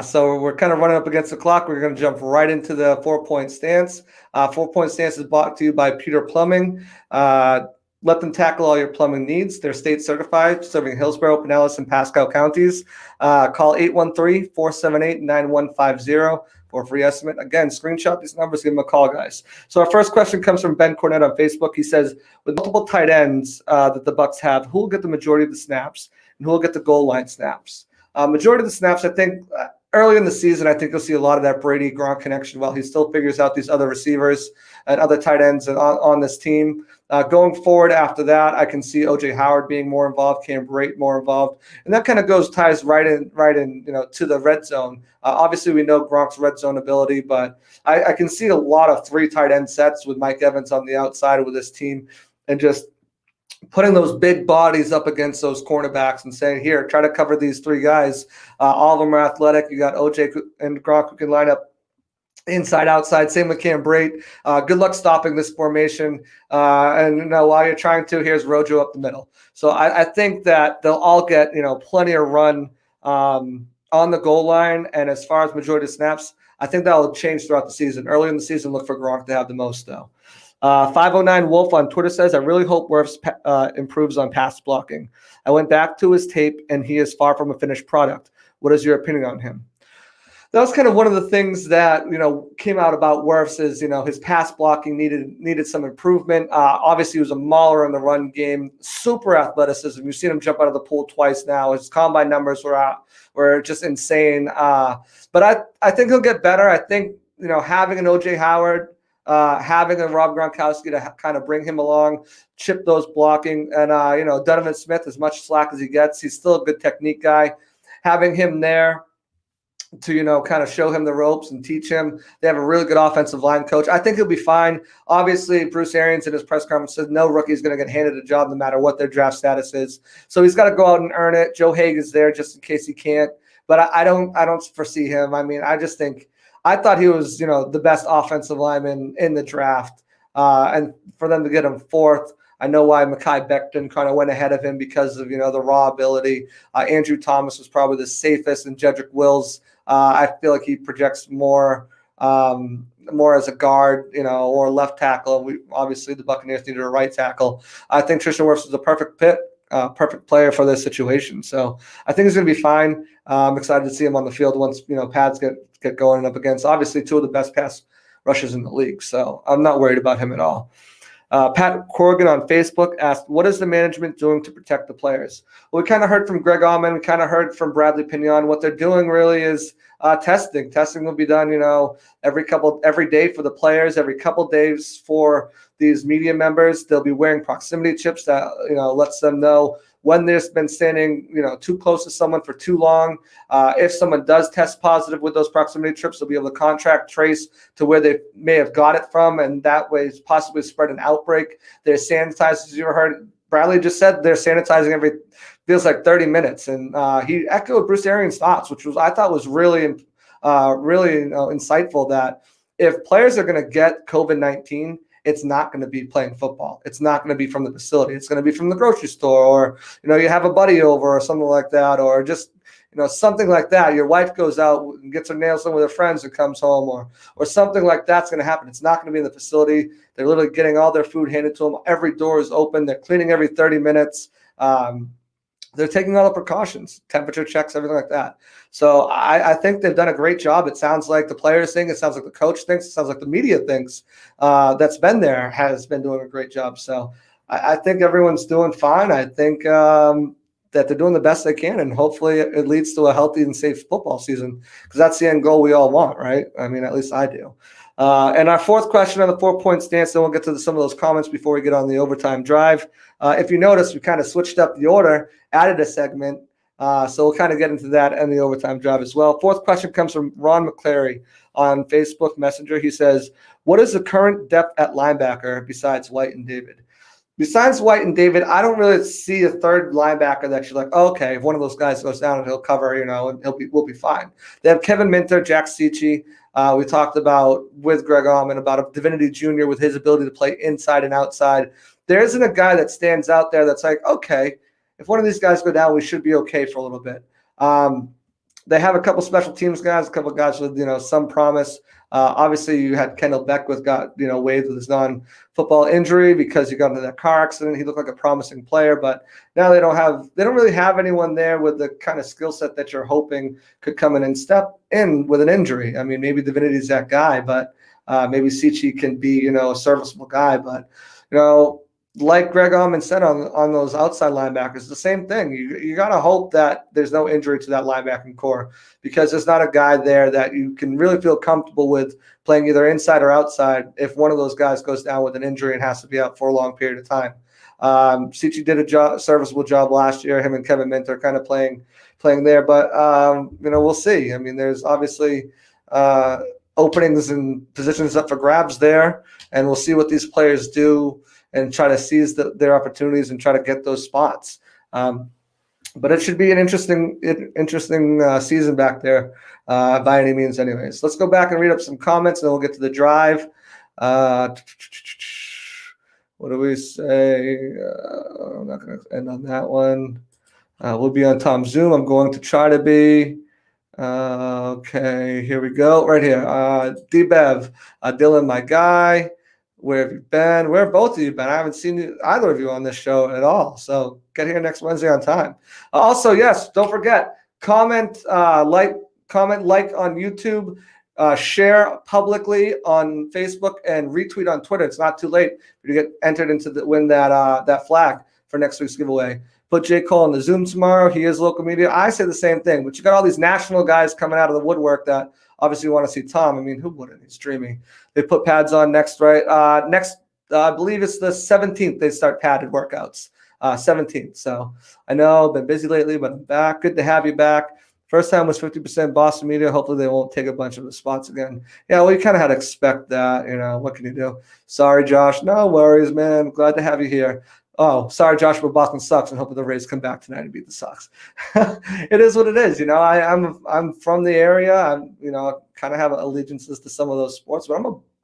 So we're kind of running up against the clock. We're going to jump right into the 4-point stance. 4-point stance is brought to you by Pewter Plumbing. Let them tackle all your plumbing needs. They're state certified, serving Hillsborough, Pinellas, and Pasco counties. Call 813-478-9150 for a free estimate. Again, screenshot these numbers, give them a call, guys. So our first question comes from Ben Cornett on Facebook. He says, with multiple tight ends that the Bucs have, who will get the majority of the snaps and who will get the goal line snaps? Majority of the snaps, I think early in the season, I think you'll see a lot of that Brady-Gronk connection while he still figures out these other receivers and other tight ends on this team. Going forward after that, I can see O.J. Howard being more involved, Cam Brate more involved, and that kind of ties right in, to the red zone. Obviously, we know Gronk's red zone ability, but I can see a lot of 3 tight end sets with Mike Evans on the outside with this team, and just putting those big bodies up against those cornerbacks and saying, here, try to cover these 3 guys. All of them are athletic. You got O.J. and Gronk who can line up inside, outside. Same with Cam Brate. Good luck stopping this formation. And while you're trying to, here's Rojo up the middle. So I think that they'll all get plenty of run on the goal line. And as far as majority of snaps, I think that will change throughout the season. Early in the season, look for Gronk to have the most, though. 509 Wolf on Twitter says, I really hope Wirfs improves on pass blocking. I went back to his tape, and he is far from a finished product. What is your opinion on him? That was kind of one of the things that came out about Wirfs is his pass blocking needed some improvement. Obviously, he was a mauler in the run game, super athleticism. You've seen him jump out of the pool twice now. His combine numbers were just insane. But I think he'll get better. I think having an O.J. Howard, having a Rob Gronkowski to kind of bring him along, chip those blocking, and Donovan Smith, as much slack as he gets, he's still a good technique guy. Having him there to kind of show him the ropes and teach him. They have a really good offensive line coach. I think he'll be fine. Obviously, Bruce Arians in his press conference said no rookie is going to get handed a job no matter what their draft status is. So he's got to go out and earn it. Joe Haig is there just in case he can't. But I don't foresee him. I mean, I just think I thought he was the best offensive lineman in the draft, and for them to get him 4th. I know why Mekhi Becton kind of went ahead of him because of the raw ability. Andrew Thomas was probably the safest, and Jedrick Wills. I feel like he projects more as a guard, or left tackle. Obviously the Buccaneers needed a right tackle. I think Tristan Wirfs is a perfect perfect player for this situation. So I think he's going to be fine. I'm excited to see him on the field once pads get going up against obviously 2 of the best pass rushers in the league. So I'm not worried about him at all. Pat Corrigan on Facebook asked, what is the management doing to protect the players? Well, we kind of heard from Greg Auman. We kind of heard from Bradley Pinion. What they're doing really is testing. Testing will be done, every day for the players, every couple days for these media members. They'll be wearing proximity chips that, lets them know when there's been standing, too close to someone for too long. If someone does test positive with those proximity trips, they'll be able to contract trace to where they may have got it from, and that way possibly spread an outbreak. They're sanitized, as you heard. Bradley just said they're sanitizing feels like 30 minutes. And he echoed Bruce Arians' thoughts, which I thought was really insightful, that if players are going to get COVID-19, it's not going to be playing football. It's not going to be from the facility. It's going to be from the grocery store, or, you have a buddy over or something like that, or just, something like that. Your wife goes out and gets her nails done with her friends and comes home, or something like that's going to happen. It's not going to be in the facility. They're literally getting all their food handed to them. Every door is open. They're cleaning every 30 minutes. They're taking all the precautions, temperature checks, everything like that. So I think they've done a great job. It sounds like the players think, it sounds like the coach thinks, it sounds like the media thinks that's been there has been doing a great job. So I think everyone's doing fine. I think that they're doing the best they can, and hopefully it leads to a healthy and safe football season, because that's the end goal we all want, right? I mean, at least I do. And our 4th question on the 4-point stance, then we'll get to some of those comments before we get on the overtime drive. If you notice, we kind of switched up the order, added a segment, so we'll kind of get into that and the overtime drive as well. 4th question comes from Ron McClary on Facebook Messenger. He says, what is the current depth at linebacker besides White and David? Besides White and David, I don't really see a 3rd linebacker that you're like, oh, okay, if one of those guys goes down, he'll cover, and we'll be fine. They have Kevin Minter, Jack Cicci. We talked about with Greg Auman about a Divinity Jr. with his ability to play inside and outside. There isn't a guy that stands out there that's like, okay, if one of these guys go down, we should be okay for a little bit. They have a couple special teams guys, a couple of guys with, some promise. Obviously, you had Kendall Beckwith got, waived with his non-football injury because he got into that car accident. He looked like a promising player, but now they don't really have anyone there with the kind of skill set that you're hoping could come in and step in with an injury. I mean, maybe Divinity's that guy, but maybe Cicci can be, a serviceable guy. But, like Greg Allman said on those outside linebackers, the same thing. You got to hope that there's no injury to that linebacking core, because there's not a guy there that you can really feel comfortable with playing either inside or outside if one of those guys goes down with an injury and has to be out for a long period of time. Cici did a serviceable job last year. Him and Kevin Minter kind of playing there, but we'll see. I mean, there's obviously openings and positions up for grabs there, and we'll see what these players do and try to seize their opportunities and try to get those spots. But it should be an interesting season back there by any means anyways. Let's go back and read up some comments, and then we'll get to the drive. What do we say? I'm not going to end on that one. We'll be on Tom's Zoom. I'm going to try to be. Okay, here we go. Right here. D-Bev, Dylan, my guy. Where have you been? Where have both of you been? I haven't seen either of you on this show at all. So get here next Wednesday on time. Also, yes, don't forget, comment, like on YouTube, share publicly on Facebook, and retweet on Twitter. It's not too late for you to get entered into win that flag for next week's giveaway. Put J. Cole on the Zoom tomorrow. He is local media. I say the same thing, but you got all these national guys coming out of the woodwork that obviously want to see Tom. I mean, who wouldn't? He's streaming. They put pads on next, right? I believe it's the 17th. They start padded workouts. 17th. So I know I've been busy lately, but I'm back. Good to have you back. First time was 50% Boston media. Hopefully they won't take a bunch of the spots again. Yeah, well, you kind of had to expect that. What can you do? Sorry, Josh. No worries, man. Glad to have you here. Oh, sorry, Josh, but Boston sucks, and hoping the Rays come back tonight and beat the Sox. It is what it is. I'm from the area. I'm kind of have allegiances to some of those sports, but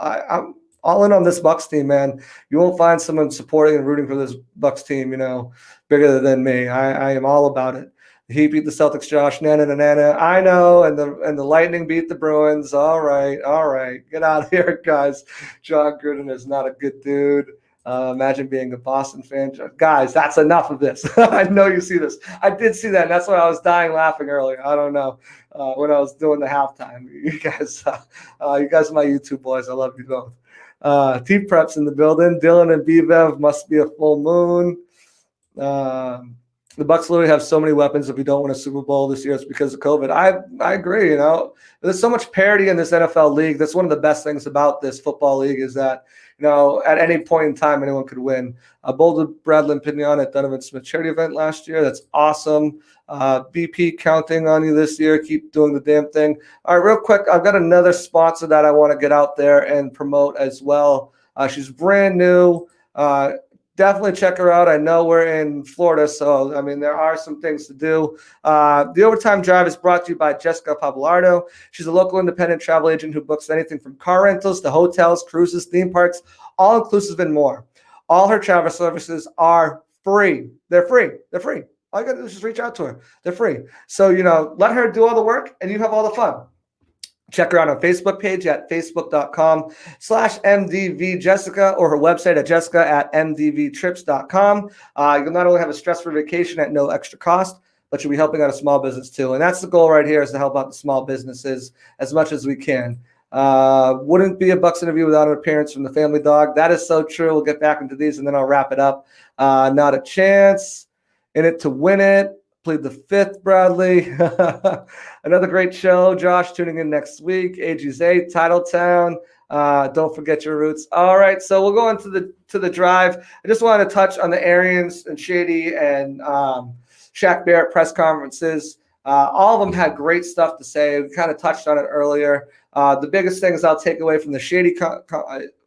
I'm all in on this Bucks team, man. You won't find someone supporting and rooting for this Bucks team, bigger than me. I am all about it. The Heat beat the Celtics, Josh. Nana. I know, and the Lightning beat the Bruins. All right. Get out of here, guys. John Gruden is not a good dude. Imagine being a Boston fan. Guys, that's enough of this. I know you see this. I did see that, and that's why I was dying laughing earlier. I don't know. When I was doing the halftime. You guys are my YouTube boys. I love you both. T-Prep's in the building. Dylan and B-Bev must be a full moon. The Bucks literally have so many weapons. If we don't win a Super Bowl this year, it's because of COVID. I agree. There's so much parity in this NFL league. That's one of the best things about this football league is that, at any point in time, anyone could win. Boulder Bradley Pinion at Donovan Smith charity event last year. That's awesome. BP counting on you this year. Keep doing the damn thing. All right, real quick, I've got another sponsor that I want to get out there and promote as well. She's brand new. Definitely check her out. I know we're in Florida, so, there are some things to do. The Overtime Drive is brought to you by Jessica Pavalardo. She's a local independent travel agent who books anything from car rentals to hotels, cruises, theme parks, all-inclusive and more. All her travel services are free. They're free. All you got to do is just reach out to her. They're free. So, let her do all the work, and you have all the fun. Check her out on Facebook page at facebook.com/MDVJessica or her website at jessica@mdvtrips.com. You'll not only have a stress-free vacation at no extra cost, but you'll be helping out a small business too. And that's the goal right here, is to help out the small businesses as much as we can. Wouldn't be a Bucks interview without an appearance from the family dog. That is so true. We'll get back into these and then I'll wrap it up. Not a chance. In it to win it. Plead the fifth, Bradley. Another great show. Josh tuning in next week. AG's 8, Titletown. Don't forget your roots. All right, so we'll go into the drive. I just wanted to touch on the Arians and Shady and Shaq Barrett press conferences. All of them had great stuff to say. We kind of touched on it earlier. The biggest things I'll take away from the Shady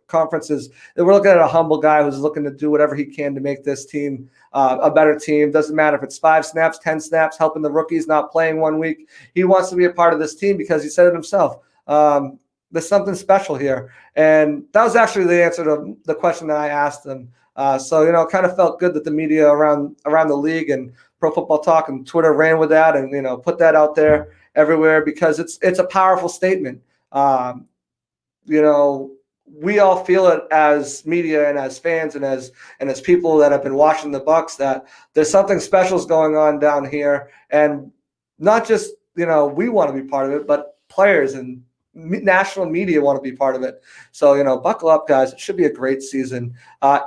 conferences that we're looking at a humble guy who's looking to do whatever he can to make this team a better team. Doesn't matter if it's 5 snaps, 10 snaps, helping the rookies not playing 1 week. He wants to be a part of this team because he said it himself. There's something special here. And that was actually the answer to the question that I asked him. So, it kind of felt good that the media around the league and Pro Football Talk and Twitter ran with that and, put that out there everywhere because it's a powerful statement. We all feel it as media and as fans and as people that have been watching the Bucks that there's something special going on down here, and not just we want to be part of it, but players and national media want to be part of it. So, buckle up, guys. It should be a great season.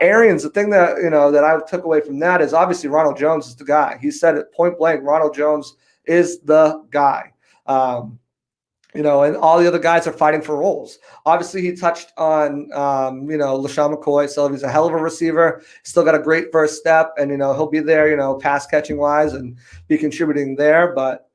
Arians, the thing that, that I took away from that is obviously Ronald Jones is the guy. He said it point blank, Ronald Jones is the guy. And all the other guys are fighting for roles. Obviously, he touched on, LaShawn McCoy. So he's a hell of a receiver. Still got a great first step. And, he'll be there, pass catching wise and be contributing there. But,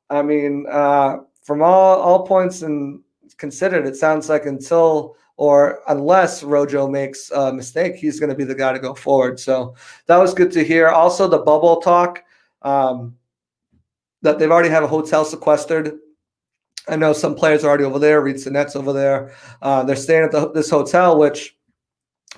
I mean, from all points and considered, it sounds like unless Rojo makes a mistake, he's going to be the guy to go forward. So that was good to hear. Also, the bubble talk, that they've already have a hotel sequestered. I know some players are already over there. Reed Sinet's over there. They're staying at this hotel, which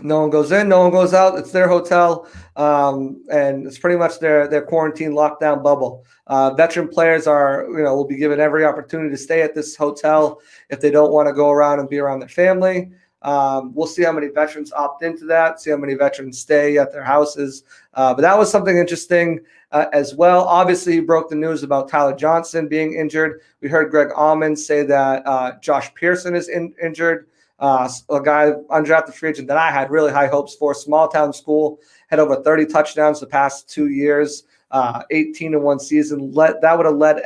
no one goes in, no one goes out. It's their hotel, and it's pretty much their quarantine lockdown bubble. Veteran players will be given every opportunity to stay at this hotel if they don't want to go around and be around their family. We'll see how many veterans opt into that, see how many veterans stay at their houses. But that was something interesting as well. Obviously, he broke the news about Tyler Johnson being injured. We heard Greg Auman say that Josh Pearson is injured. A guy, undrafted free agent that I had really high hopes for. Small town school, had over 30 touchdowns the past 2 years, 18 in one season. That would have led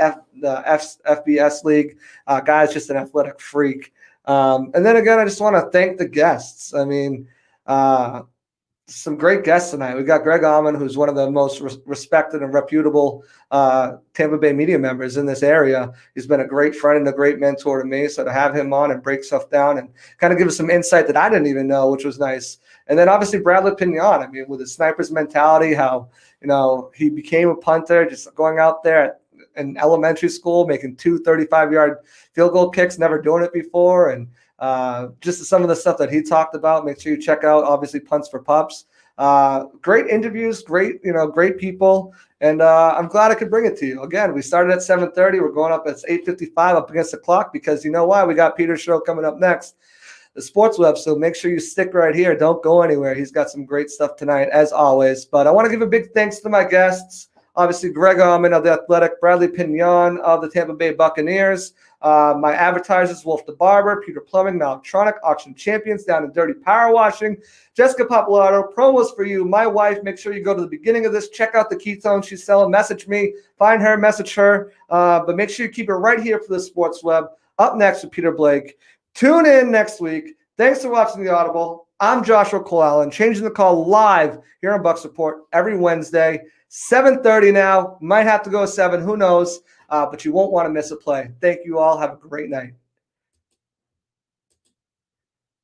the FBS league. Guy's just an athletic freak. And then again, I just want to thank the guests. I mean, some great guests tonight. We got Greg Auman, who's one of the most respected and reputable Tampa Bay media members in this area. He's been a great friend and a great mentor to me. So to have him on and break stuff down and kind of give us some insight that I didn't even know, which was nice. And then obviously Bradley Pignon. I mean, with his sniper's mentality, how he became a punter, just going out there in elementary school, making 2 35-yard field goal kicks, never doing it before, and just some of the stuff that he talked about. Make sure you check out, obviously, Punts for Pups. Great interviews, great people, and I'm glad I could bring it to you. Again, we started at 7:30. We're going up at 8:55 up against the clock because you know why? We got Peter's show coming up next, the Sports Web, so make sure you stick right here. Don't go anywhere. He's got some great stuff tonight, as always. But I want to give a big thanks to my guests. Obviously, Greg Auman of The Athletic, Bradley Pignon of the Tampa Bay Buccaneers, my advertisers, Wolf the Barber, Peter Plumbing, Maltronic, Auction Champions down in Dirty Power Washing, Jessica Papalato, promos for you, my wife. Make sure you go to the beginning of this, check out the ketones she's selling, message me, find her, message her. But make sure you keep it right here for the Sports Web. Up next with Peter Blake. Tune in next week. Thanks for watching the Audible. I'm Joshua Cole Allen, changing the call live here on Bucks Report every Wednesday. 7:30 now. Might have to go 7. Who knows? But you won't want to miss a play. Thank you all. Have a great night.